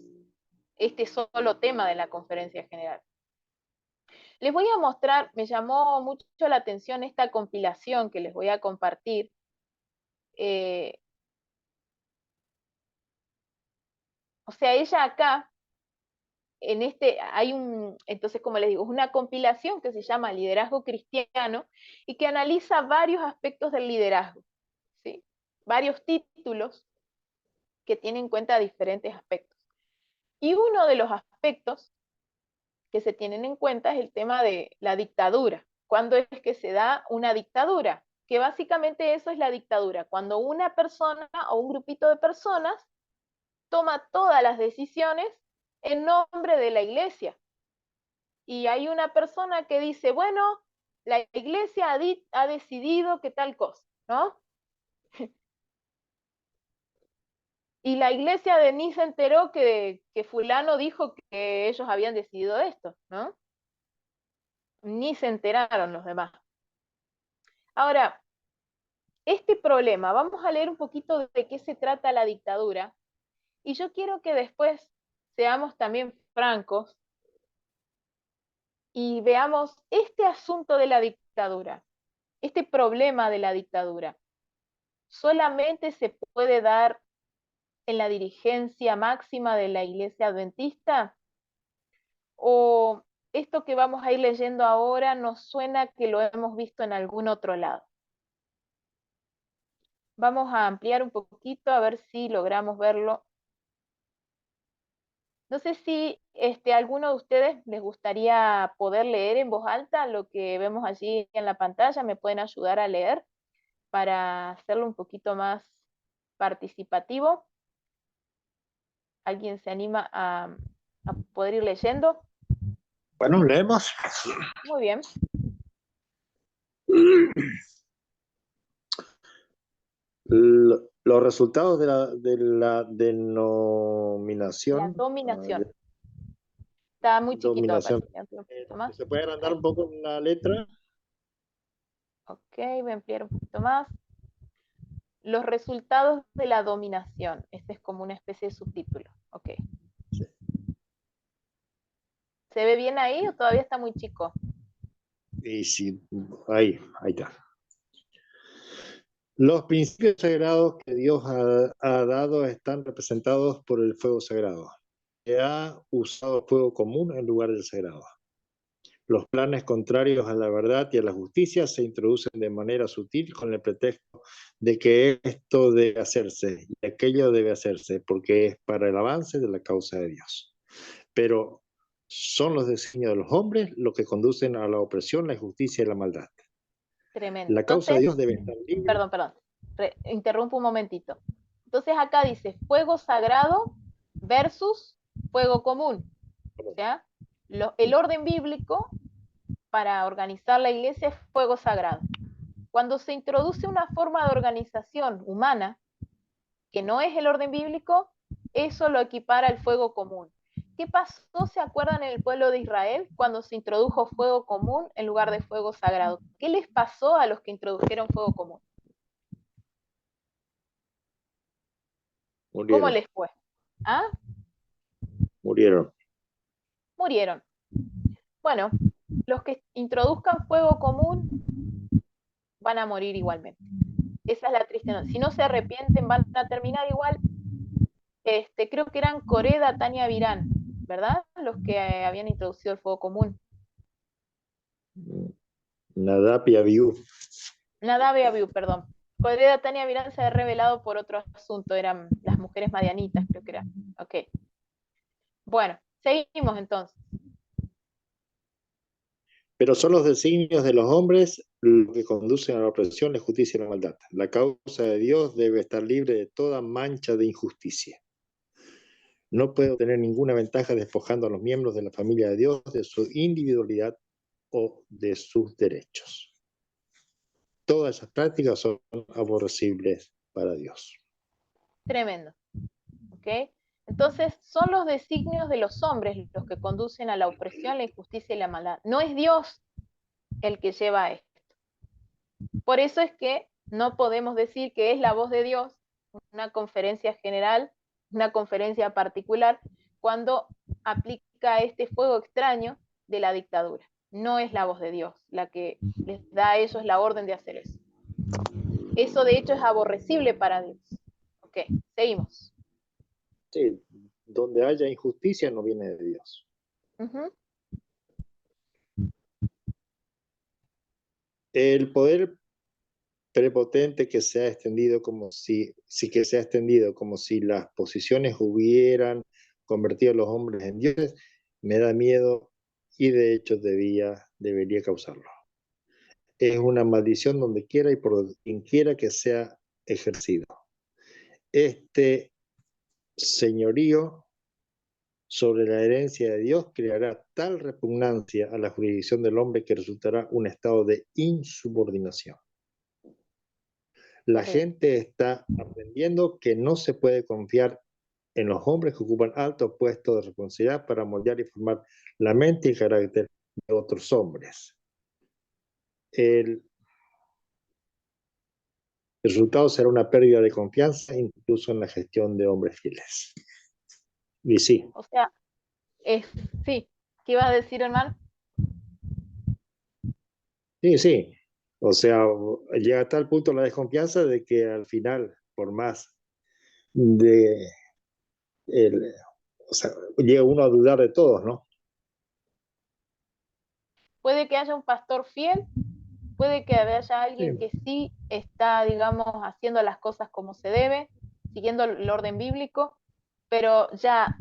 este solo tema de la conferencia general. Les voy a mostrar, me llamó mucho la atención esta compilación que les voy a compartir. O sea, ella acá, entonces como les digo, es una compilación que se llama Liderazgo Cristiano y que analiza varios aspectos del liderazgo, ¿sí? Varios títulos que tienen en cuenta diferentes aspectos. Y uno de los aspectos que se tienen en cuenta es el tema de la dictadura. ¿Cuándo es que se da una dictadura? Que básicamente eso es la dictadura, cuando una persona o un grupito de personas toma todas las decisiones en nombre de la iglesia. Y hay una persona que dice, bueno, la iglesia ha decidido que tal cosa, ¿no? Y la iglesia de ni se enteró que fulano dijo que ellos habían decidido esto, ¿no? Ni se enteraron los demás. Ahora, este problema, vamos a leer un poquito de qué se trata la dictadura, y yo quiero que después seamos también francos y veamos este asunto de la dictadura, este problema de la dictadura. ¿Solamente se puede dar en la dirigencia máxima de la Iglesia Adventista? ¿O esto que vamos a ir leyendo ahora nos suena que lo hemos visto en algún otro lado? Vamos a ampliar un poquito a ver si logramos verlo. No sé si alguno de ustedes les gustaría poder leer en voz alta lo que vemos allí en la pantalla. ¿Me pueden ayudar a leer para hacerlo un poquito más participativo? ¿Alguien se anima a poder ir leyendo? Bueno, leemos. Muy bien. Los resultados de la denominación. La dominación. Está muy chiquito, me Dominación. parece. Un poquito más. ¿Se puede agrandar Ahí. un poco la letra? Ok, voy a ampliar un poquito más. Los resultados de la dominación. Este es como una especie de subtítulo. Ok. Sí. ¿Se ve bien ahí o todavía está muy chico? Y sí, ahí está. Los principios sagrados que Dios ha dado están representados por el fuego sagrado. Se ha usado fuego común en lugar del sagrado. Los planes contrarios a la verdad y a la justicia se introducen de manera sutil con el pretexto de que esto debe hacerse y aquello debe hacerse porque es para el avance de la causa de Dios. Pero son los designios de los hombres los que conducen a la opresión, la injusticia y la maldad. Tremendo. La causa de Entonces, Dios debe estar libre. perdón. Interrumpo un momentito. Entonces acá dice fuego sagrado versus fuego común. O sea, el orden bíblico para organizar la iglesia es fuego sagrado. Cuando se introduce una forma de organización humana que no es el orden bíblico, eso lo equipara al fuego común. ¿Qué pasó, se acuerdan, en el pueblo de Israel cuando se introdujo fuego común en lugar de fuego sagrado? ¿Qué les pasó a los que introdujeron fuego común? ¿Cómo Murieron, les fue? ¿Ah? murieron. Murieron. Bueno, los que introduzcan fuego común van a morir igualmente. Esa es la triste noticia. Si no se arrepienten, van a terminar igual. Creo que eran Coré, Datán y Abirán, ¿verdad? Los que habían introducido el fuego común. Nadab y Abiú. Nadab y Abiú, perdón. Coré, Datán y Abirán se ha revelado por otro asunto, eran las mujeres madianitas, creo que eran. Ok. Bueno, seguimos entonces. Pero son los designios de los hombres los que conducen a la opresión, la justicia y la maldad. La causa de Dios debe estar libre de toda mancha de injusticia. No puede obtener ninguna ventaja despojando a los miembros de la familia de Dios de su individualidad o de sus derechos. Todas esas prácticas son aborrecibles para Dios. Tremendo. ¿Ok? Entonces, son los designios de los hombres los que conducen a la opresión, la injusticia y la maldad. No es Dios el que lleva a esto. Por eso es que no podemos decir que es la voz de Dios, una conferencia general, una conferencia particular, cuando aplica este fuego extraño de la dictadura. No es la voz de Dios la que les da a ellos la orden de hacer eso. Eso de hecho es aborrecible para Dios. Ok, seguimos. Sí, donde haya injusticia no viene de Dios. El poder prepotente que se ha extendido que se ha extendido como si las posiciones hubieran convertido a los hombres en dioses, me da miedo y de hecho debería causarlo. Es una maldición donde quiera y por quien quiera que sea ejercido. Este señorío sobre la herencia de Dios creará tal repugnancia a la jurisdicción del hombre que resultará un estado de insubordinación. La gente está aprendiendo que no se puede confiar en los hombres que ocupan altos puestos de responsabilidad para moldear y formar la mente y el carácter de otros hombres. El resultado será una pérdida de confianza incluso en la gestión de hombres fieles. Y sí. O sea, sí. ¿Qué ibas a decir, hermano? Sí, sí. O sea, llega a tal punto la desconfianza de que al final, por más de o sea, llega uno a dudar de todos, ¿no? Puede que haya un pastor fiel, puede que haya alguien Sí. que sí está, digamos, haciendo las cosas como se debe, siguiendo el orden bíblico, pero ya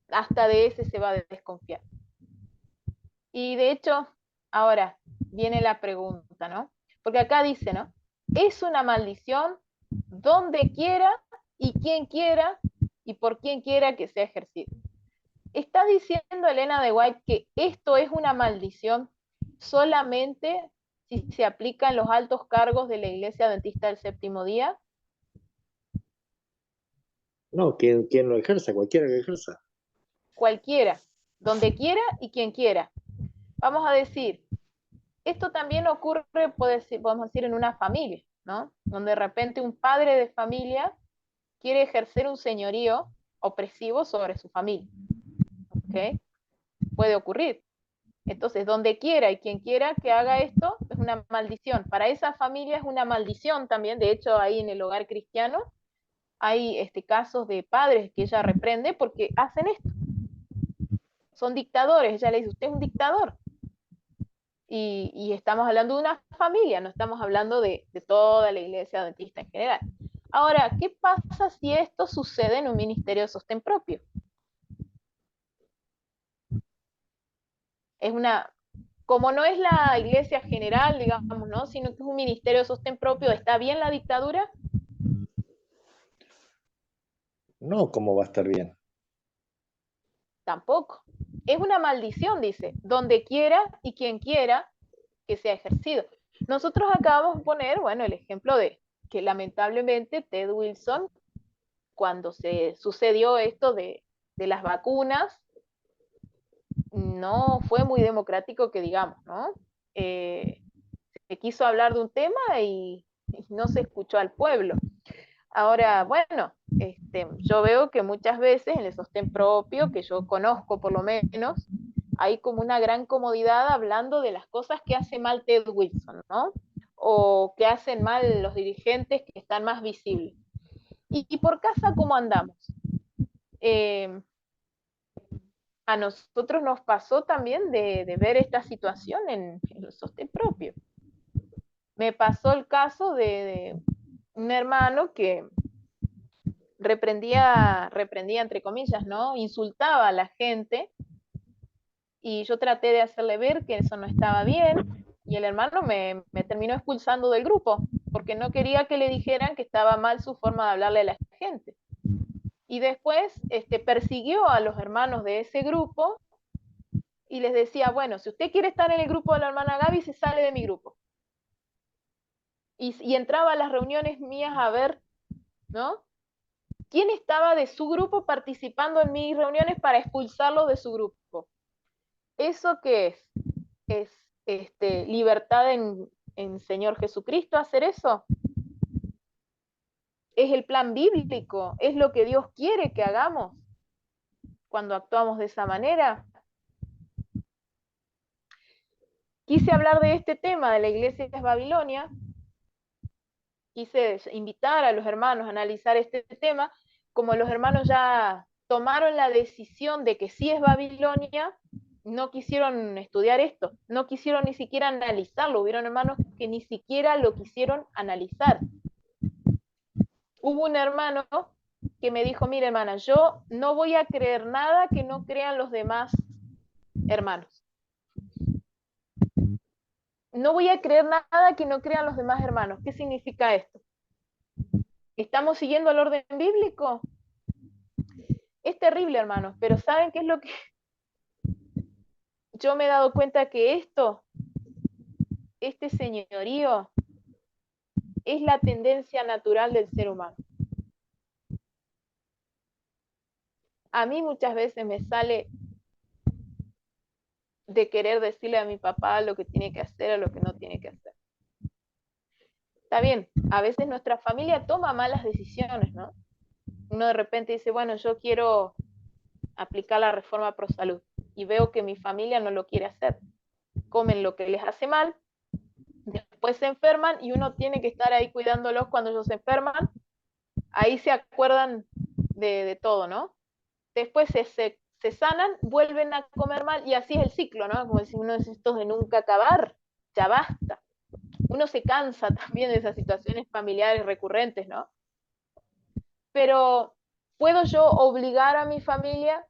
hasta de ese se va a desconfiar. Y de hecho, ahora viene la pregunta, ¿no? Porque acá dice, ¿no? Es una maldición donde quiera y quien quiera y por quien quiera que sea ejercido. ¿Está diciendo Elena de White que esto es una maldición solamente si se aplica en los altos cargos de la Iglesia Adventista del Séptimo Día? No, quien lo ejerza, cualquiera que ejerza. Cualquiera, donde quiera y quien quiera. Vamos a decir, esto también ocurre, podemos decir, en una familia, ¿no? Donde de repente un padre de familia quiere ejercer un señorío opresivo sobre su familia. ¿Ok? Puede ocurrir. Entonces, donde quiera y quien quiera que haga esto, es una maldición. Para esa familia es una maldición también. De hecho, ahí en el hogar cristiano hay casos de padres que ella reprende porque hacen esto. Son dictadores. Ella le dice, usted es un dictador. Y estamos hablando de una familia, no estamos hablando de toda la iglesia adventista en general. Ahora, ¿qué pasa si esto sucede en un ministerio de sostén propio? Es una, como no es la iglesia general, digamos, ¿no? Sino que es un ministerio de sostén propio, ¿está bien la dictadura? No, ¿cómo va a estar bien? Tampoco. Es una maldición, dice, donde quiera y quien quiera que sea ejercido. Nosotros acabamos de poner, bueno, el ejemplo de que lamentablemente Ted Wilson cuando se sucedió esto de las vacunas, no fue muy democrático que digamos, ¿no? Se quiso hablar de un tema y no se escuchó al pueblo. Ahora, bueno, yo veo que muchas veces en el sostén propio, que yo conozco por lo menos, hay como una gran comodidad hablando de las cosas que hace mal Ted Wilson, ¿no? O que hacen mal los dirigentes que están más visibles. Y por casa, ¿cómo andamos? Eh, a nosotros nos pasó también de ver esta situación en el sostén propio. Me pasó el caso de un hermano que reprendía entre comillas, ¿no? Insultaba a la gente y yo traté de hacerle ver que eso no estaba bien y el hermano me terminó expulsando del grupo porque no quería que le dijeran que estaba mal su forma de hablarle a la gente. Y después persiguió a los hermanos de ese grupo y les decía, bueno, si usted quiere estar en el grupo de la hermana Gaby, se sale de mi grupo. Y entraba a las reuniones mías a ver, ¿no? ¿Quién estaba de su grupo participando en mis reuniones para expulsarlo de su grupo? ¿Eso qué es? ¿Es libertad en Señor Jesucristo hacer eso? ¿Es el plan bíblico? ¿Es lo que Dios quiere que hagamos cuando actuamos de esa manera? Quise hablar de este tema de la iglesia de Babilonia, quise invitar a los hermanos a analizar este tema, como los hermanos ya tomaron la decisión de que sí es Babilonia, no quisieron estudiar esto, no quisieron ni siquiera analizarlo, hubieron hermanos que ni siquiera lo quisieron analizar. Hubo un hermano que me dijo, mire hermana, yo no voy a creer nada que no crean los demás hermanos. No voy a creer nada que no crean los demás hermanos. ¿Qué significa esto? ¿Estamos siguiendo el orden bíblico? Es terrible, hermanos, pero ¿saben qué es lo que yo me he dado cuenta? Que este señorío, es la tendencia natural del ser humano. A mí muchas veces me sale de querer decirle a mi papá lo que tiene que hacer o lo que no tiene que hacer. Está bien, a veces nuestra familia toma malas decisiones, ¿no? Uno de repente dice, bueno, yo quiero aplicar la reforma pro salud y veo que mi familia no lo quiere hacer. Comen lo que les hace mal, después se enferman y uno tiene que estar ahí cuidándolos cuando ellos se enferman. Ahí se acuerdan de todo, ¿no? Después se sanan, vuelven a comer mal y así es el ciclo, ¿no? Como decir, uno de estos de nunca acabar, ya basta. Uno se cansa también de esas situaciones familiares recurrentes, ¿no? Pero ¿puedo yo obligar a mi familia?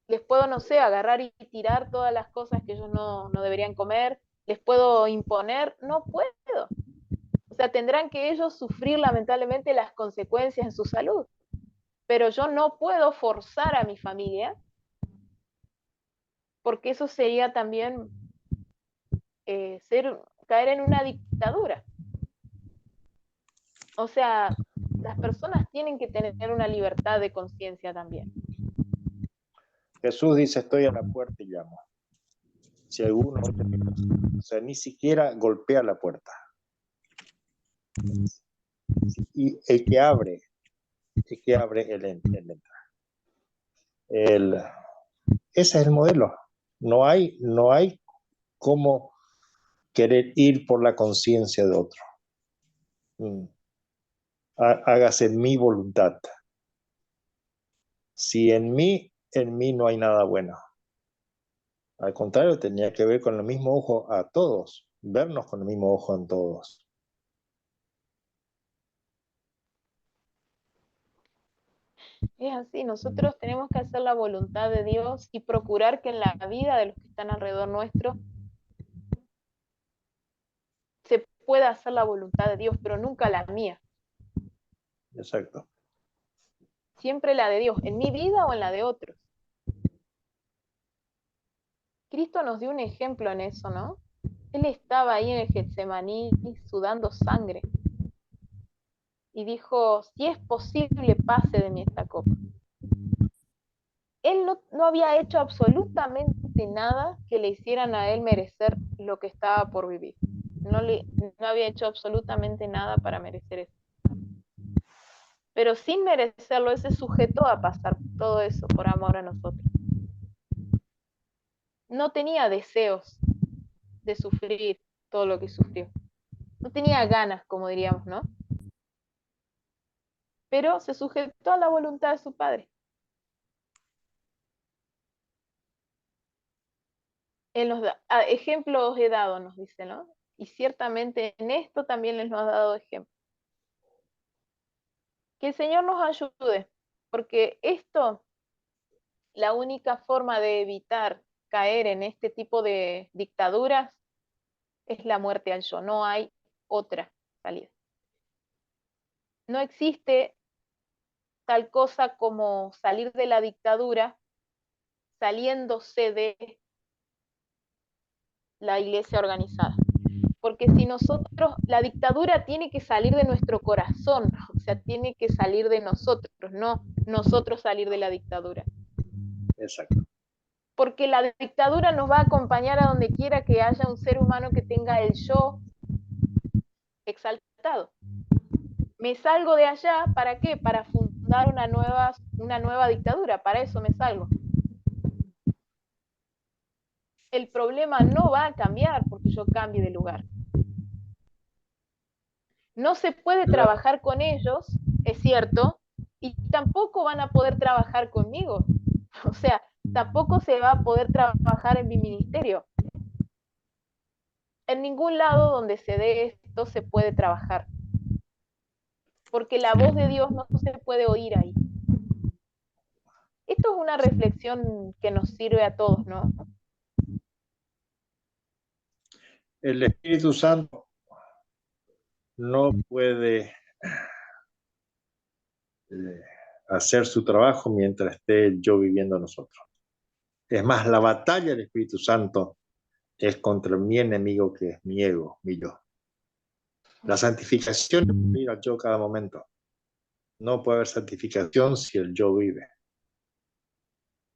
¿Les puedo, no sé, agarrar y tirar todas las cosas que ellos no deberían comer? ¿Les puedo imponer? No puedo. O sea, tendrán que ellos sufrir lamentablemente las consecuencias en su salud. Pero yo no puedo forzar a mi familia, porque eso sería también caer en una dictadura. O sea, las personas tienen que tener una libertad de conciencia también. Jesús dice, estoy a la puerta y llamo. Si alguno, o sea, ni siquiera golpea la puerta. Y el que abre, él entra. Ese es el modelo. No hay cómo querer ir por la conciencia de otro. Hágase mi voluntad. Si en mí no hay nada bueno. Al contrario, tenía que ver con el mismo ojo a todos, vernos con el mismo ojo en todos. Es así, nosotros tenemos que hacer la voluntad de Dios y procurar que en la vida de los que están alrededor nuestro se pueda hacer la voluntad de Dios, pero nunca la mía. Exacto. Siempre la de Dios, en mi vida o en la de otros. Cristo nos dio un ejemplo en eso, ¿no? Él estaba ahí en el Getsemaní sudando sangre. y dijo, si es posible, pase de mí esta copa. Él no había hecho absolutamente nada que le hicieran a él merecer lo que estaba por vivir. No había hecho absolutamente nada para merecer eso. Pero sin merecerlo, él se sujetó a pasar todo eso por amor a nosotros. No tenía deseos de sufrir todo lo que sufrió. No tenía ganas, como diríamos, ¿no? Pero se sujetó a la voluntad de su padre. En los ejemplos he dado, nos dice, ¿no? Y ciertamente en esto también les nos ha dado ejemplo. Que el Señor nos ayude, porque esto, la única forma de evitar caer en este tipo de dictaduras es la muerte al yo, no hay otra salida. No existe tal cosa como salir de la dictadura saliéndose de la iglesia organizada. Porque si nosotros, la dictadura tiene que salir de nuestro corazón, o sea, tiene que salir de nosotros, no nosotros salir de la dictadura. Exacto. Porque la dictadura nos va a acompañar a donde quiera que haya un ser humano que tenga el yo exaltado. Me salgo de allá, ¿para qué? Para fundar una nueva dictadura, para eso me salgo. El problema no va a cambiar porque yo cambie de lugar. No se puede trabajar con ellos, es cierto, y tampoco van a poder trabajar conmigo. O sea, tampoco se va a poder trabajar en mi ministerio. En ningún lado donde se dé esto se puede trabajar. Porque la voz de Dios no se puede oír ahí. Esto es una reflexión que nos sirve a todos, ¿no? El Espíritu Santo no puede hacer su trabajo mientras esté yo viviendo nosotros. Es más, la batalla del Espíritu Santo es contra mi enemigo, que es mi ego, mi yo. La santificación es morir al yo cada momento. No puede haber santificación si el yo vive.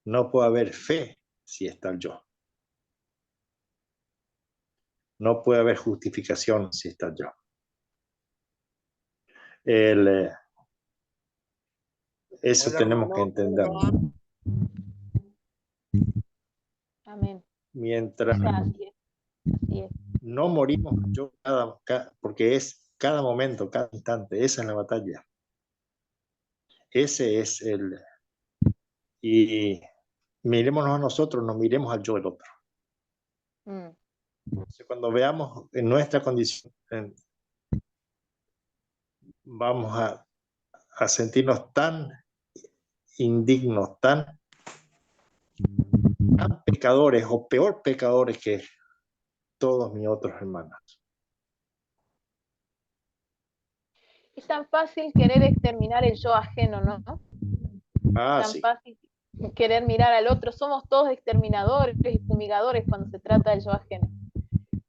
No puede haber fe si está el yo. No puede haber justificación si está el yo. Eso tenemos que entenderlo. Amén. Mientras Así es. no morimos yo porque es cada momento, cada instante, esa es la batalla. Ese es el... Y mirémonos a nosotros, no miremos al yo del otro. Cuando veamos en nuestra condición, vamos a sentirnos tan indignos, tan pecadores o peor pecadores que todos mis otros hermanos. Es tan fácil querer exterminar el yo ajeno, ¿no? Tan Sí. fácil querer mirar al otro. Somos todos exterminadores y fumigadores cuando se trata del yo ajeno.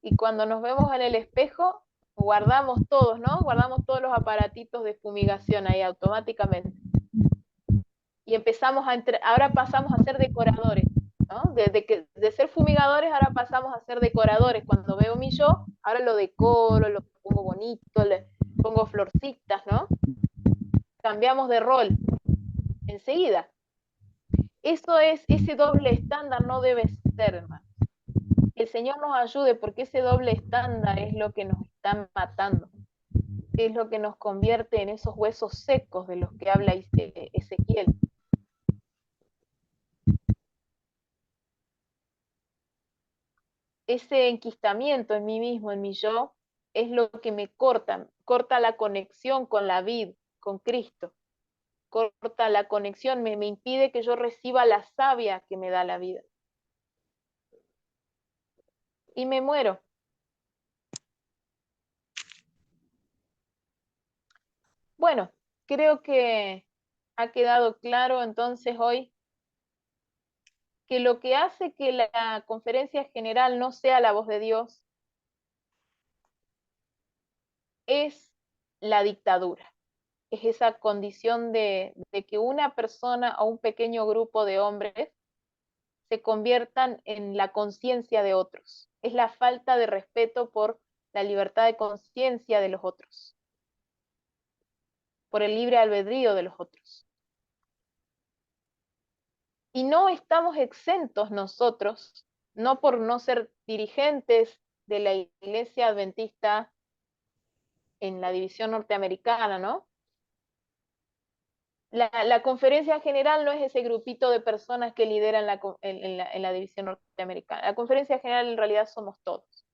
Y cuando nos vemos en el espejo, guardamos todos, ¿no? Guardamos todos los aparatitos de fumigación ahí automáticamente. Y empezamos ahora pasamos a ser decoradores, ¿no? De ser fumigadores, ahora pasamos a ser decoradores. Cuando veo mi yo, ahora lo decoro, lo pongo bonito, le pongo florcitas, ¿no? Cambiamos de rol enseguida. Ese doble estándar no debe ser, hermano. Que el Señor nos ayude, porque ese doble estándar es lo que nos está matando. Es lo que nos convierte en esos huesos secos de los que habla Ezequiel. Ese enquistamiento en mí mismo, en mi yo, es lo que me corta la conexión con la vid, con Cristo. Corta la conexión, me impide que yo reciba la savia que me da la vida. Y me muero. Bueno, creo que ha quedado claro entonces hoy que lo que hace que la conferencia general no sea la voz de Dios es la dictadura. es esa condición de que una persona o un pequeño grupo de hombres se conviertan en la conciencia de otros. Es la falta de respeto por la libertad de conciencia de los otros, por el libre albedrío de los otros. Y no estamos exentos nosotros, no por no ser dirigentes de la Iglesia Adventista en la división norteamericana, ¿no? La conferencia general no es ese grupito de personas que lideran en la división norteamericana. La conferencia general en realidad somos todos.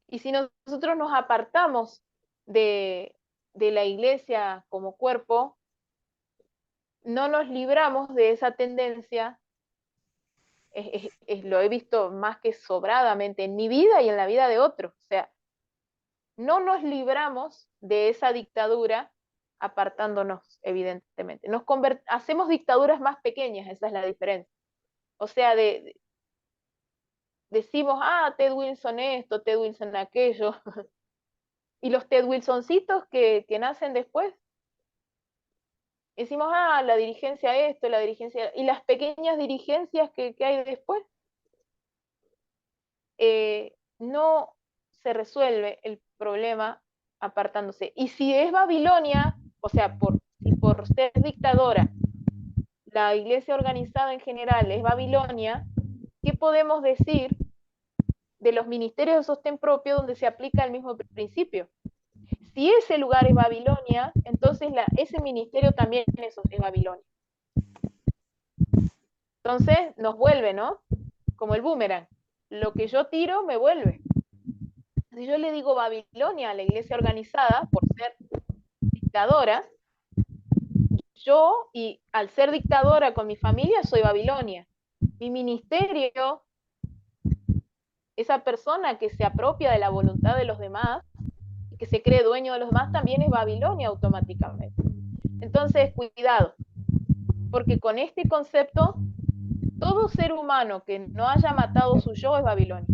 Y si nosotros nos apartamos de la iglesia como cuerpo, no nos libramos de esa tendencia. Lo he visto más que sobradamente en mi vida y en la vida de otros. O sea, no nos libramos de esa dictadura apartándonos, evidentemente. Hacemos dictaduras más pequeñas, esa es la diferencia. O sea, decimos, Ted Wilson esto, Ted Wilson aquello, y los Ted Wilsoncitos que nacen después, decimos, la dirigencia esto, la dirigencia, y las pequeñas dirigencias que hay después, no se resuelve el problema apartándose. Y si es Babilonia, o sea, si por ser dictadora, la iglesia organizada en general es Babilonia, ¿qué podemos decir de los ministerios de sostén propio donde se aplica el mismo principio? Si ese lugar es Babilonia, entonces ese ministerio también es Babilonia. Entonces nos vuelve, ¿no? Como el boomerang. Lo que yo tiro me vuelve. Si yo le digo Babilonia a la iglesia organizada por ser dictadora, yo, y al ser dictadora con mi familia, soy Babilonia. Mi ministerio, esa persona que se apropia de la voluntad de los demás y que se cree dueño de los demás, también es Babilonia automáticamente. Entonces, cuidado, porque con este concepto, todo ser humano que no haya matado su yo es Babilonia.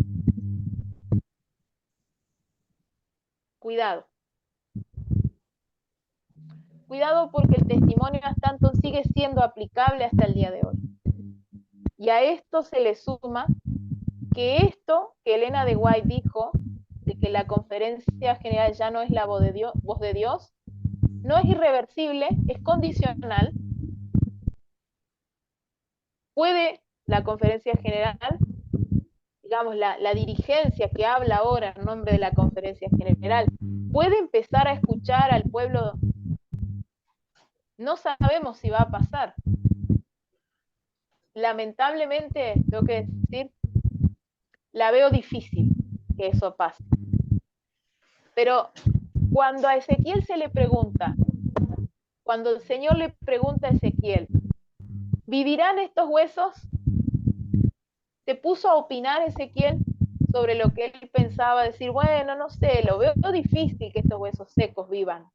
Cuidado. Cuidado porque el testimonio de Stanton sigue siendo aplicable hasta el día de hoy. Y a esto se le suma que esto que Elena de White dijo, de que la conferencia general ya no es la voz de Dios, no es irreversible, es condicional. Puede la conferencia general, digamos, la dirigencia que habla ahora en nombre de la conferencia general, puede empezar a escuchar al pueblo. No sabemos si va a pasar. Lamentablemente, tengo que decir, la veo difícil que eso pase. Pero cuando a Ezequiel se le pregunta, cuando el Señor le pregunta a Ezequiel, ¿vivirán estos huesos? ¿Se puso a opinar Ezequiel sobre lo que él pensaba? Decir, bueno, no sé, lo veo difícil que estos huesos secos vivan.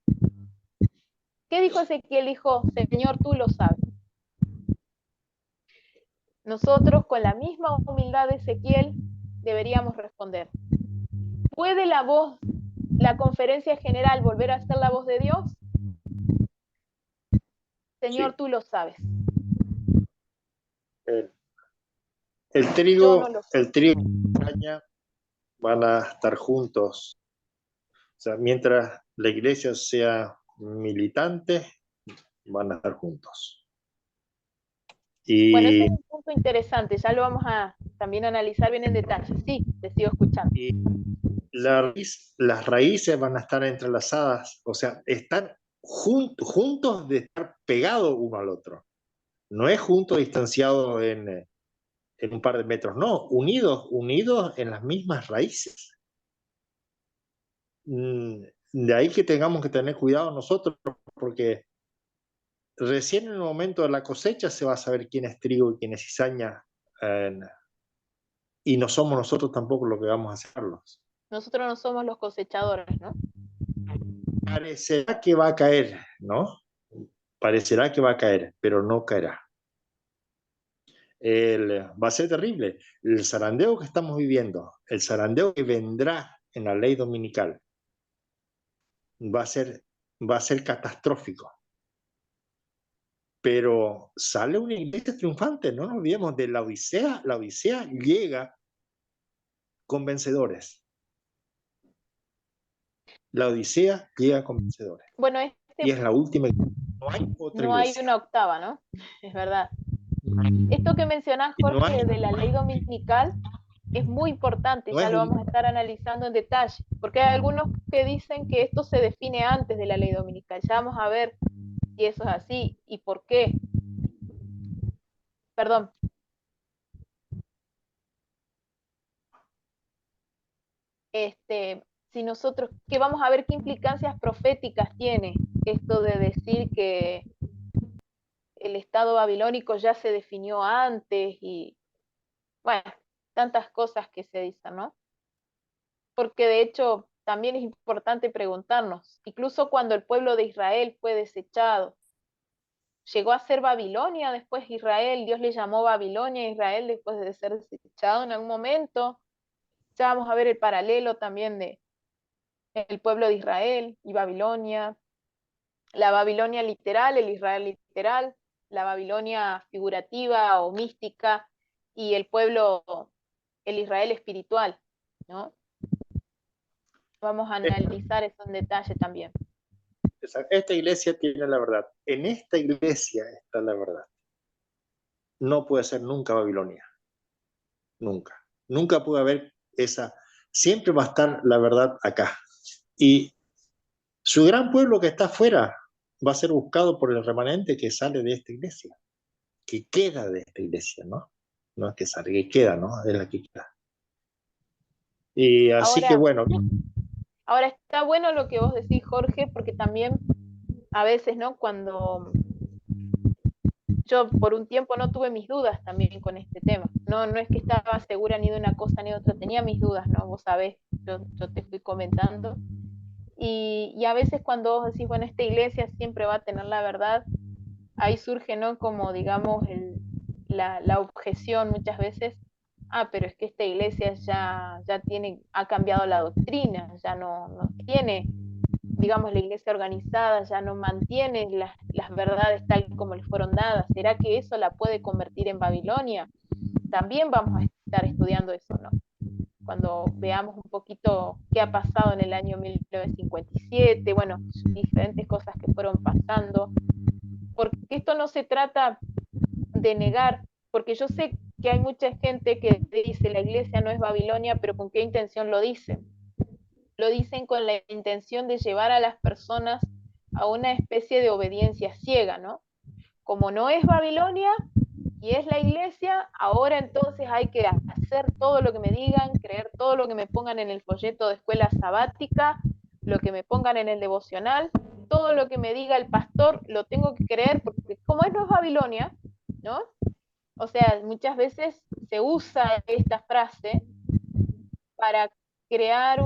¿Qué dijo Ezequiel? Dijo, Señor, tú lo sabes. Nosotros, con la misma humildad de Ezequiel, deberíamos responder. ¿Puede la conferencia general volver a ser la voz de Dios? Señor, sí, tú lo sabes. El trigo y la caña van a estar juntos. O sea, mientras la iglesia sea militante, van a estar juntos. Y bueno, ese es un punto interesante, ya lo vamos a también analizar bien en detalle. Sí, te sigo escuchando. Y las raíces van a estar entrelazadas, o sea, están juntos de estar pegados uno al otro. No es juntos distanciados en un par de metros, no, unidos en las mismas raíces. De ahí que tengamos que tener cuidado nosotros, porque recién en el momento de la cosecha se va a saber quién es trigo y quién es cizaña, y no somos nosotros tampoco los que vamos a hacerlos. Nosotros no somos los cosechadores, ¿no? Parecerá que va a caer, ¿no? Parecerá que va a caer, pero no caerá. Va a ser terrible. El zarandeo que estamos viviendo, el zarandeo que vendrá en la ley dominical, va a ser va a ser catastrófico. Pero sale una iglesia triunfante, no nos olvidemos de la Odisea. La Odisea llega con vencedores. La Odisea llega con vencedores. Bueno, Y es la última. No hay otra no hay iglesia. una octava, ¿no? Es verdad. Esto que mencionás, Y no Jorge, hay, de la ley dominical es muy importante, no ya es lo un, vamos a estar analizando en detalle, porque hay algunos que dicen que esto se define antes de la ley dominical. Ya vamos a ver si eso es así y por qué. Perdón. Si nosotros, que vamos a ver qué implicancias proféticas tiene esto de decir que el Estado babilónico ya se definió antes y, bueno, tantas cosas que se dicen, ¿no? Porque de hecho también es importante preguntarnos, incluso cuando el pueblo de Israel fue desechado, llegó a ser Babilonia después Israel, Dios le llamó Babilonia a Israel después de ser desechado en algún momento. Ya vamos a ver el paralelo también de el pueblo de Israel y Babilonia, la Babilonia literal, el Israel literal, la Babilonia figurativa o mística y el pueblo, el Israel espiritual, ¿no? Vamos a analizar eso en detalle también. esta iglesia tiene la verdad. En esta iglesia está la verdad. No puede ser nunca Babilonia. Nunca. Nunca puede haber esa. Siempre va a estar la verdad acá. Y su gran pueblo que está afuera va a ser buscado por el remanente que sale de esta iglesia, que queda de esta iglesia, ¿no? No es que sale, que queda, ¿no? Es la que queda. Y así que Ahora, bueno. ahora está bueno lo que vos decís, Jorge, porque también a veces, ¿no? Cuando yo por un tiempo no tuve mis dudas también con este tema. No, no es que estaba segura ni de una cosa ni de otra, tenía mis dudas, ¿no? Vos sabés, yo te fui comentando. Y a veces cuando vos decís, bueno, esta iglesia siempre va a tener la verdad, ahí surge, ¿no? Como, digamos, la objeción muchas veces, pero es que esta iglesia ya tiene, ha cambiado la doctrina, ya no tiene, digamos, la iglesia organizada, ya no mantiene las verdades tal como le fueron dadas. ¿Será que eso la puede convertir en Babilonia? También vamos a estar estudiando eso, ¿no? Cuando veamos un poquito qué ha pasado en el año 1957, bueno, diferentes cosas que fueron pasando, porque esto no se trata de negar, porque yo sé que hay mucha gente que dice la iglesia no es Babilonia, pero ¿con qué intención lo dicen? Lo dicen con la intención de llevar a las personas a una especie de obediencia ciega, ¿no? Como no es Babilonia y es la iglesia, ahora entonces hay que hacer todo lo que me digan, creer todo lo que me pongan en el folleto de escuela sabática, lo que me pongan en el devocional, todo lo que me diga el pastor lo tengo que creer, porque como no es Babilonia, ¿no? O sea, muchas veces se usa esta frase para crear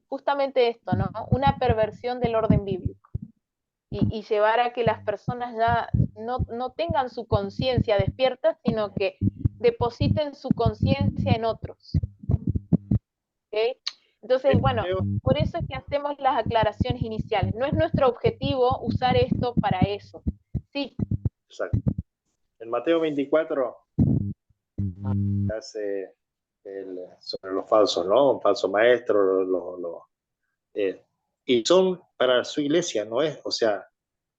justamente esto, ¿no? Una perversión del orden bíblico y llevar a que las personas ya no tengan su conciencia despierta, sino que depositen su conciencia en otros. ¿Okay? Entonces, bueno, por eso es que hacemos las aclaraciones iniciales. No es nuestro objetivo usar esto para eso. Sí. Exacto. En Mateo 24 hace sobre los falsos, ¿no? Un falso maestro, y son para su iglesia, ¿no es? O sea,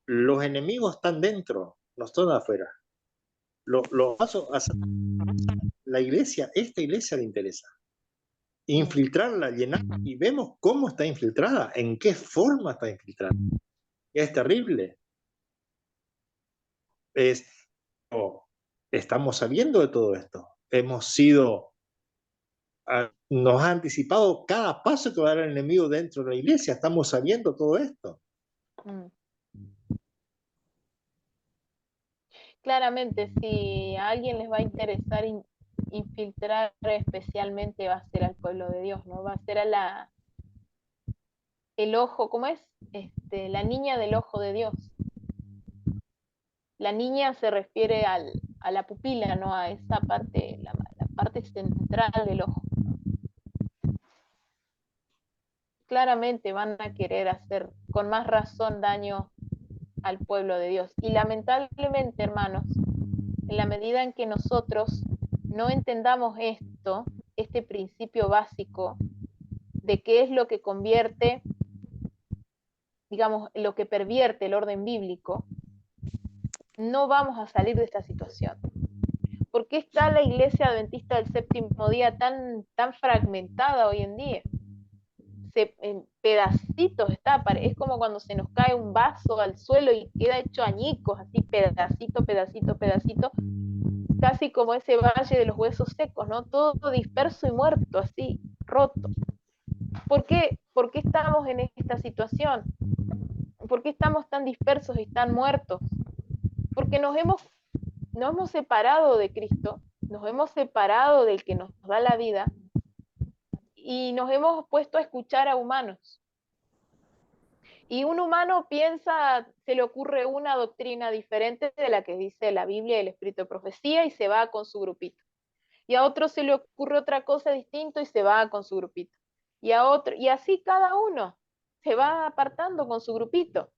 los enemigos están dentro, no están afuera. Los falsos, la iglesia, esta iglesia le interesa. Infiltrarla, llenarla, y vemos cómo está infiltrada, en qué forma está infiltrada. Es terrible. Estamos sabiendo de todo esto. Hemos sido nos ha anticipado cada paso que va a dar el enemigo dentro de la iglesia. Estamos sabiendo todo esto. Claramente, si a alguien les va a interesar infiltrar especialmente, va a ser al pueblo de Dios, ¿no? Va a ser a el ojo, ¿cómo es? La niña del ojo de Dios. La niña se refiere a la pupila, ¿no? A esa parte, la parte central del ojo. Claramente van a querer hacer con más razón daño al pueblo de Dios. Y lamentablemente, hermanos, en la medida en que nosotros no entendamos esto, este principio básico de qué es lo que convierte, digamos, lo que pervierte el orden bíblico, no vamos a salir de esta situación. ¿Por qué está la iglesia adventista del séptimo día tan fragmentada hoy en día? En pedacitos está, es como cuando se nos cae un vaso al suelo y queda hecho añicos, así pedacito, pedacito, pedacito, casi como ese valle de los huesos secos, ¿no? Todo disperso y muerto, así, roto. ¿Por qué estamos en esta situación? ¿Por qué estamos tan dispersos y tan muertos? Porque nos hemos separado de Cristo, nos hemos separado del que nos da la vida y nos hemos puesto a escuchar a humanos. Y un humano piensa, se le ocurre una doctrina diferente de la que dice la Biblia y el Espíritu de Profecía y se va con su grupito. Y a otro se le ocurre otra cosa distinta y se va con su grupito. Y a otro, y así cada uno se va apartando con su grupito.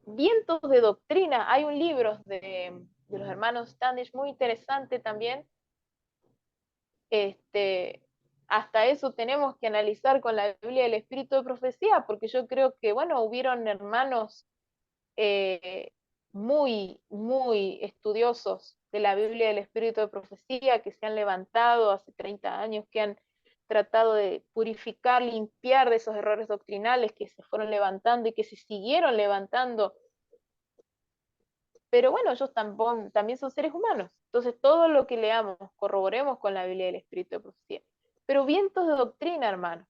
Vientos de doctrina. Hay un libro de los hermanos Standish muy interesante también. Hasta eso tenemos que analizar con la Biblia el espíritu de profecía, porque yo creo que, bueno, hubieron hermanos muy, muy estudiosos de la Biblia del espíritu de profecía que se han levantado hace 30 años, que han tratado de purificar, limpiar de esos errores doctrinales que se fueron levantando y que se siguieron levantando. Pero bueno, ellos también son seres humanos. Entonces, todo lo que leamos, corroboremos con la Biblia del espíritu de profecía. Pero vientos de doctrina, hermano.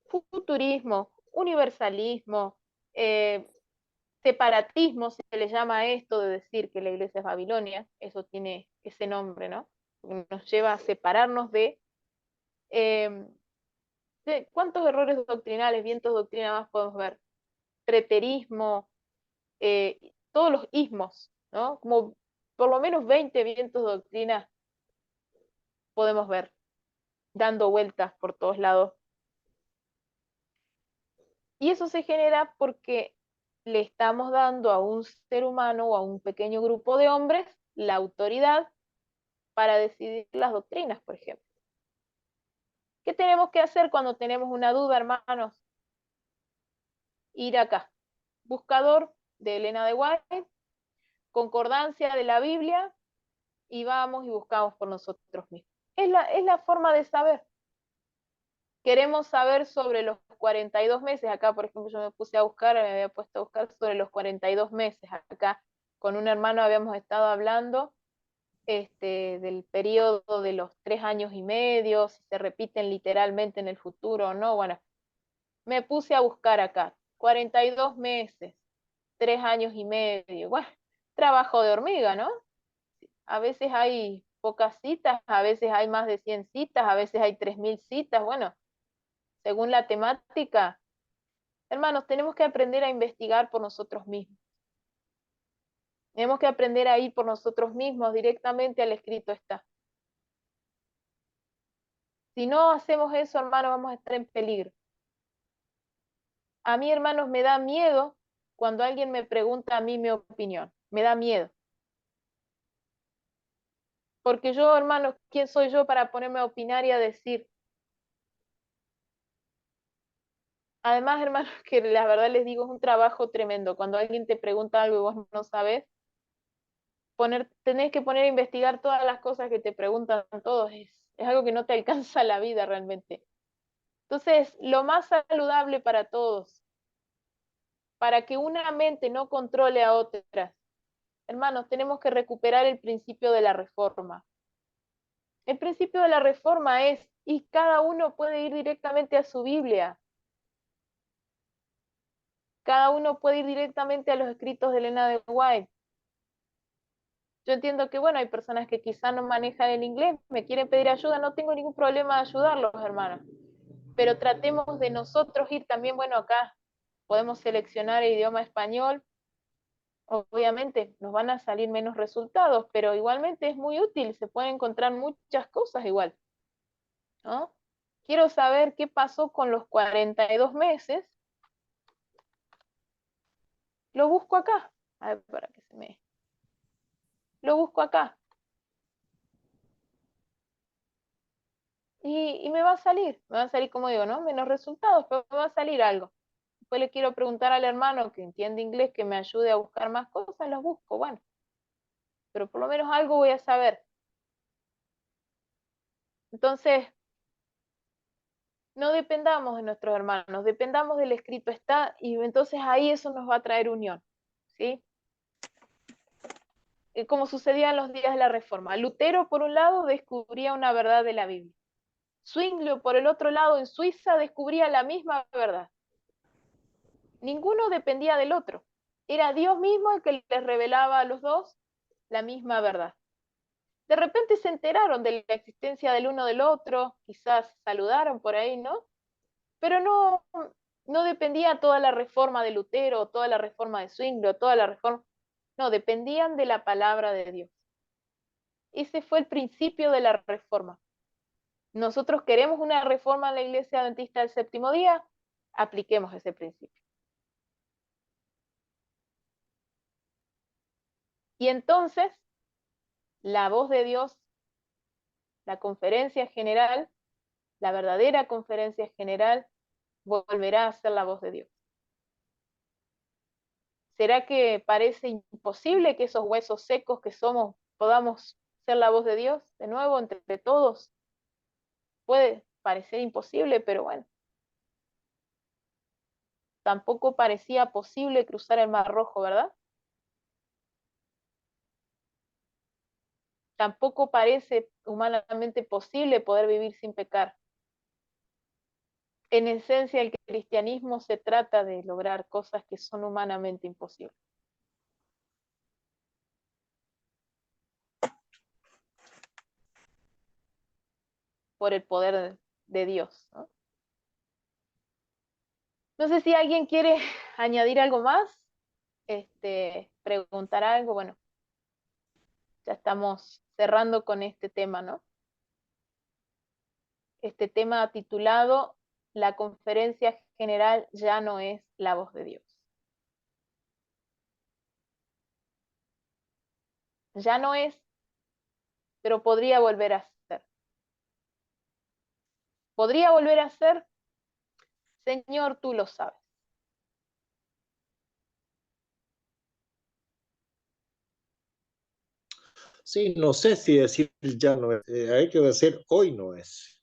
Futurismo, universalismo, separatismo, se le llama a esto de decir que la iglesia es Babilonia, eso tiene ese nombre, ¿no? Nos lleva a separarnos de ¿cuántos errores doctrinales, vientos de doctrina más podemos ver? Preterismo, todos los ismos, ¿no? Como por lo menos 20 vientos de doctrina podemos ver, dando vueltas por todos lados. Y eso se genera porque le estamos dando a un ser humano o a un pequeño grupo de hombres la autoridad para decidir las doctrinas, por ejemplo. ¿Qué tenemos que hacer cuando tenemos una duda, hermanos? Ir acá. Buscador de Elena de White, concordancia de la Biblia, y vamos y buscamos por nosotros mismos. Es la forma de saber. Queremos saber sobre los 42 meses. Acá, por ejemplo, yo me había puesto a buscar sobre los 42 meses. Acá con un hermano habíamos estado hablando del periodo de los 3 años y medio, si se repiten literalmente en el futuro o no. Bueno, me puse a buscar acá, 42 meses, 3 años y medio. Bueno, trabajo de hormiga, ¿no? A veces hay pocas citas, a veces hay más de 100 citas, a veces hay 3000 citas. Bueno, según la temática, hermanos, tenemos que aprender a investigar por nosotros mismos. Tenemos que aprender a ir por nosotros mismos, directamente al escrito está. Si no hacemos eso, hermanos, vamos a estar en peligro. A mí, hermanos, me da miedo cuando alguien me pregunta a mí mi opinión. Me da miedo. Porque yo, hermanos, ¿quién soy yo para ponerme a opinar y a decir? Además, hermanos, que la verdad les digo, es un trabajo tremendo. Cuando alguien te pregunta algo y vos no sabes, tenés que poner a investigar todas las cosas que te preguntan todos. Es algo que no te alcanza la vida realmente. Entonces, lo más saludable para todos, para que una mente no controle a otras, hermanos, tenemos que recuperar el principio de la reforma. El principio de la reforma es, y cada uno puede ir directamente a su Biblia. Cada uno puede ir directamente a los escritos de Elena de White. Yo entiendo que, bueno, hay personas que quizá no manejan el inglés, me quieren pedir ayuda, no tengo ningún problema de ayudarlos, hermanos. Pero tratemos de nosotros ir también, bueno, acá podemos seleccionar el idioma español. Obviamente nos van a salir menos resultados, pero igualmente es muy útil, se pueden encontrar muchas cosas igual, ¿no? Quiero saber qué pasó con los 42 meses Lo busco acá. A ver, para que se me... Lo busco acá. Y me va a salir como digo, ¿no? Menos resultados, pero me va a salir algo. Después le quiero preguntar al hermano que entiende inglés que me ayude a buscar más cosas, los busco, bueno, pero por lo menos algo voy a saber. Entonces, no dependamos de nuestros hermanos, dependamos del escrito está, y entonces ahí eso nos va a traer unión, ¿sí? Como sucedía en los días de la Reforma. Lutero, por un lado, descubría una verdad de la Biblia. Zwinglio, por el otro lado, en Suiza, descubría la misma verdad. Ninguno dependía del otro. Era Dios mismo el que les revelaba a los dos la misma verdad. De repente se enteraron de la existencia del uno del otro, quizás saludaron por ahí, ¿no? Pero no dependía toda la reforma de Lutero, toda la reforma de Zwinglio, toda la reforma, no, dependían de la palabra de Dios. Ese fue el principio de la reforma. Nosotros queremos una reforma en la Iglesia Adventista del Séptimo Día, apliquemos ese principio. Y entonces, la voz de Dios, la conferencia general, la verdadera conferencia general, volverá a ser la voz de Dios. ¿Será que parece imposible que esos huesos secos que somos podamos ser la voz de Dios de nuevo entre todos? Puede parecer imposible, pero bueno, tampoco parecía posible cruzar el Mar Rojo, ¿verdad? Tampoco parece humanamente posible poder vivir sin pecar. En esencia, el cristianismo se trata de lograr cosas que son humanamente imposibles. Por el poder de Dios, ¿no? No sé si alguien quiere añadir algo más, preguntar algo. Bueno, ya estamos cerrando con este tema, ¿no? Este tema titulado La conferencia general ya no es la voz de Dios. Ya no es, pero podría volver a ser. ¿Podría volver a ser? Señor, tú lo sabes. Sí, no sé si decir ya no es, hay que decir hoy no es.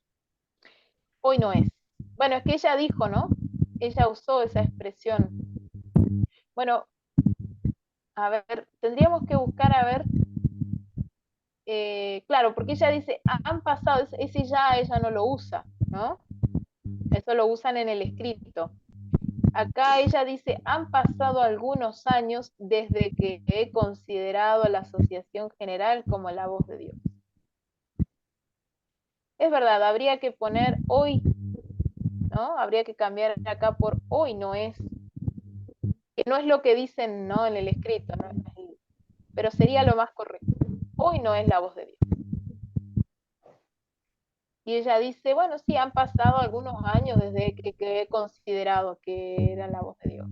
Hoy no es. Bueno, es que ella dijo, ¿no? Ella usó esa expresión. Bueno, a ver, tendríamos que buscar a ver, claro, porque ella dice, han pasado, ese ya ella no lo usa, ¿no? Eso lo usan en el escrito. Acá ella dice, han pasado algunos años desde que he considerado a la Asociación General como la voz de Dios. Es verdad, habría que poner hoy, ¿no? Habría que cambiar acá por hoy no es, que no es lo que dicen, ¿no? En el escrito, ¿no? Pero sería lo más correcto. Hoy no es la voz de Dios. Y ella dice, bueno, sí, han pasado algunos años desde que he considerado que era la voz de Dios.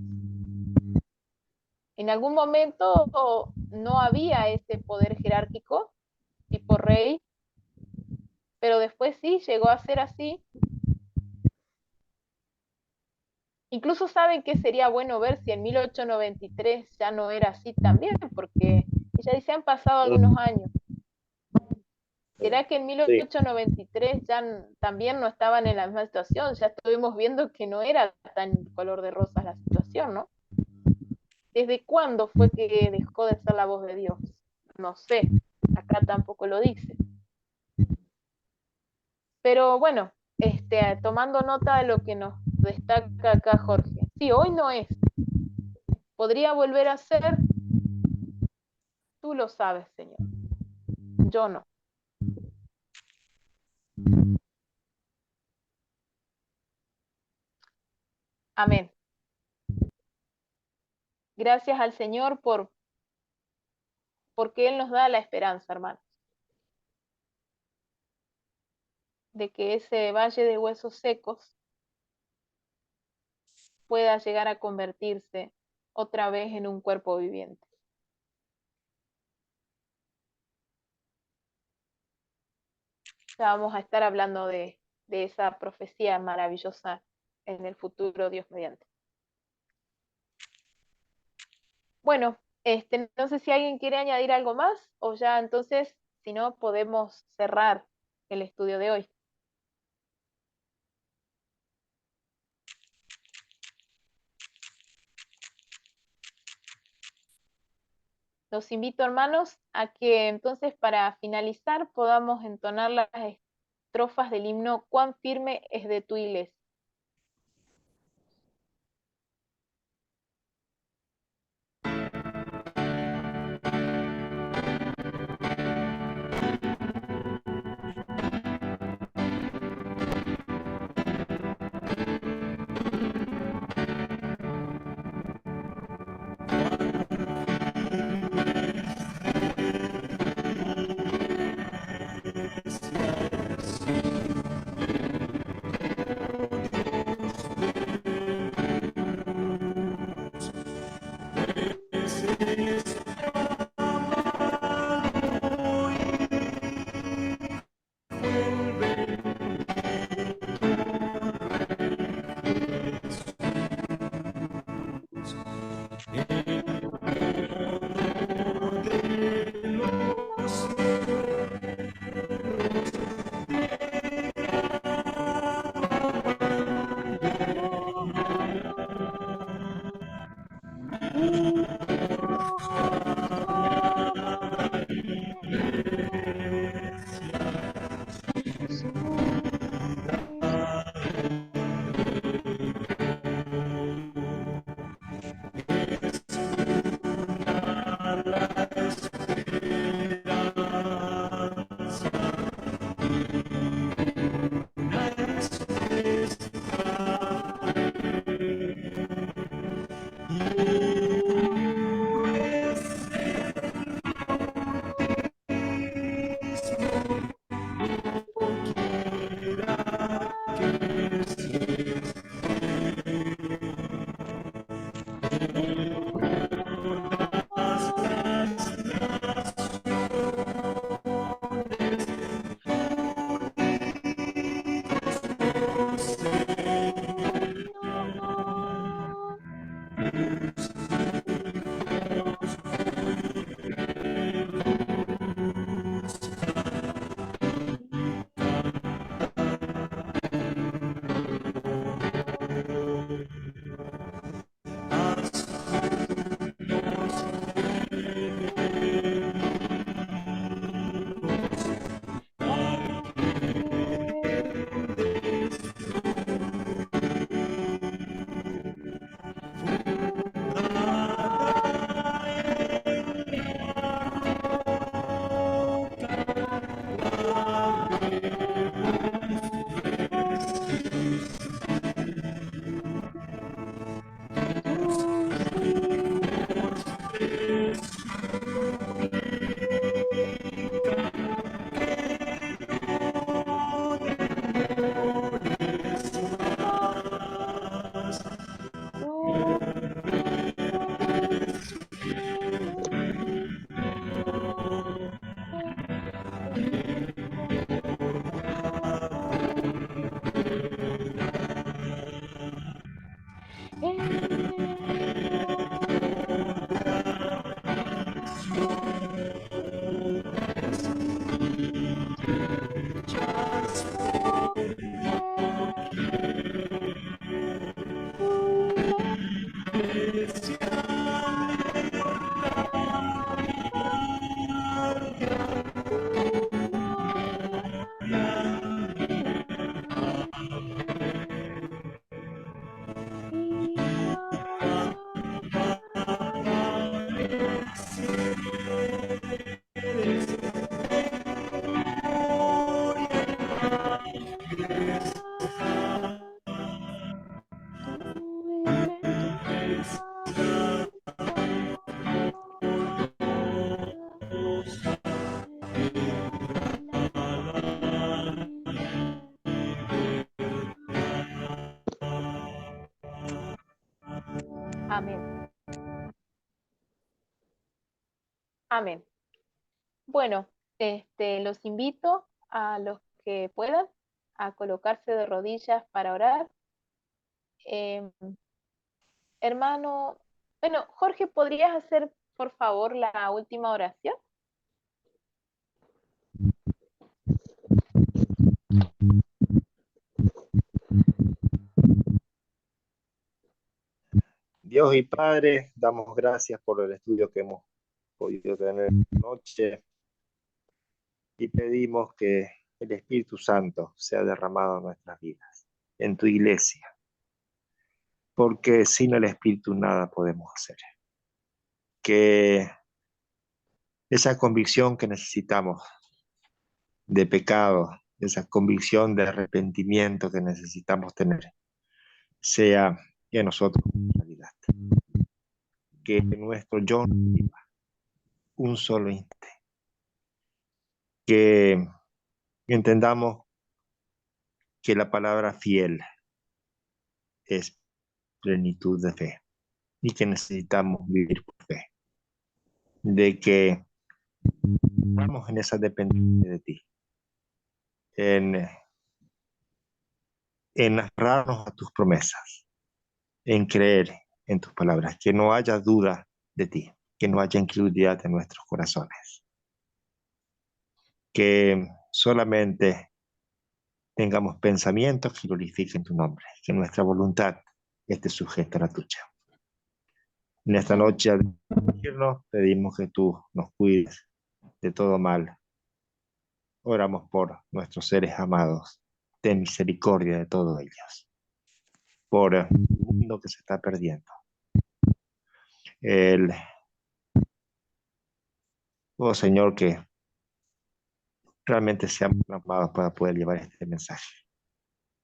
En algún momento no había ese poder jerárquico, tipo rey, pero después sí llegó a ser así. Incluso saben que sería bueno ver si en 1893 ya no era así también, porque ella dice, han pasado algunos años. ¿Será que en Sí. 1893 ya también no estaban en la misma situación? Ya estuvimos viendo que no era tan color de rosas la situación, ¿no? ¿Desde cuándo fue que dejó de ser la voz de Dios? No sé, acá tampoco lo dice. Pero bueno, tomando nota de lo que nos destaca acá Jorge. Sí, hoy no es. ¿Podría volver a ser? Tú lo sabes, Señor. Yo no. Amén. Gracias al Señor porque Él nos da la esperanza, hermanos, de que ese valle de huesos secos pueda llegar a convertirse otra vez en un cuerpo viviente. Ya vamos a estar hablando de esa profecía maravillosa en el futuro, Dios mediante. Bueno, no sé si alguien quiere añadir algo más o ya entonces, si no, podemos cerrar el estudio de hoy. Los invito, hermanos, a que entonces para finalizar podamos entonar las estrofas del himno Cuán firme es de tu iglesia. Amén. Amén. Bueno, los invito a los que puedan a colocarse de rodillas para orar. Em, Hermano, bueno, Jorge, ¿podrías hacer por favor la última oración? Dios y Padre, damos gracias por el estudio que hemos podido tener esta noche y pedimos que el Espíritu Santo sea derramado en nuestras vidas, en tu iglesia, porque sin el Espíritu nada podemos hacer. Que esa convicción que necesitamos de pecado, esa convicción de arrepentimiento que necesitamos tener, sea en nosotros realidad. Que nuestro yo no viva un solo instante. Que entendamos que la palabra fiel es plenitud de fe y que necesitamos vivir por fe. De que estamos en esa dependencia de ti, en, en aferrarnos a tus promesas, en creer en tus palabras, que no haya duda de ti, que no haya incredulidad en nuestros corazones, que solamente tengamos pensamientos que glorifiquen tu nombre, que nuestra voluntad esté sujeta a la tuya. En esta noche, al dirigirnos, pedimos que tú nos cuides de todo mal. Oramos por nuestros seres amados. Ten misericordia de todos ellos. Por el mundo que se está perdiendo. Oh Señor, que realmente seamos amados para poder llevar este mensaje.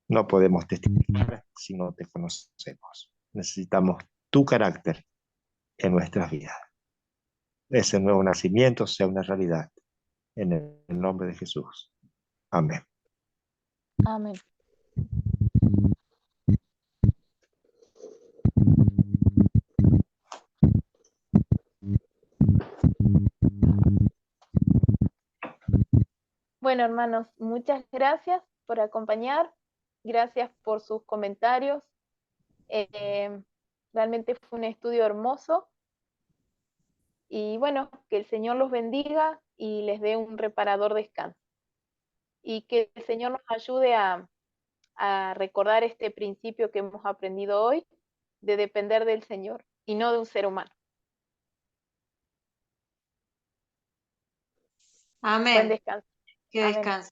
No podemos testificar si no te conocemos. Necesitamos tu carácter en nuestras vidas. Ese nuevo nacimiento sea una realidad. En el nombre de Jesús. Amén. Amén. Bueno, hermanos, muchas gracias por acompañar. Gracias por sus comentarios. Eh, Realmente fue un estudio hermoso. Y bueno, que el Señor los bendiga y les dé un reparador descanso. Y que el Señor nos ayude a recordar este principio que hemos aprendido hoy de depender del Señor y no de un ser humano. Buen Amén. descanso. Que Amén. descanse.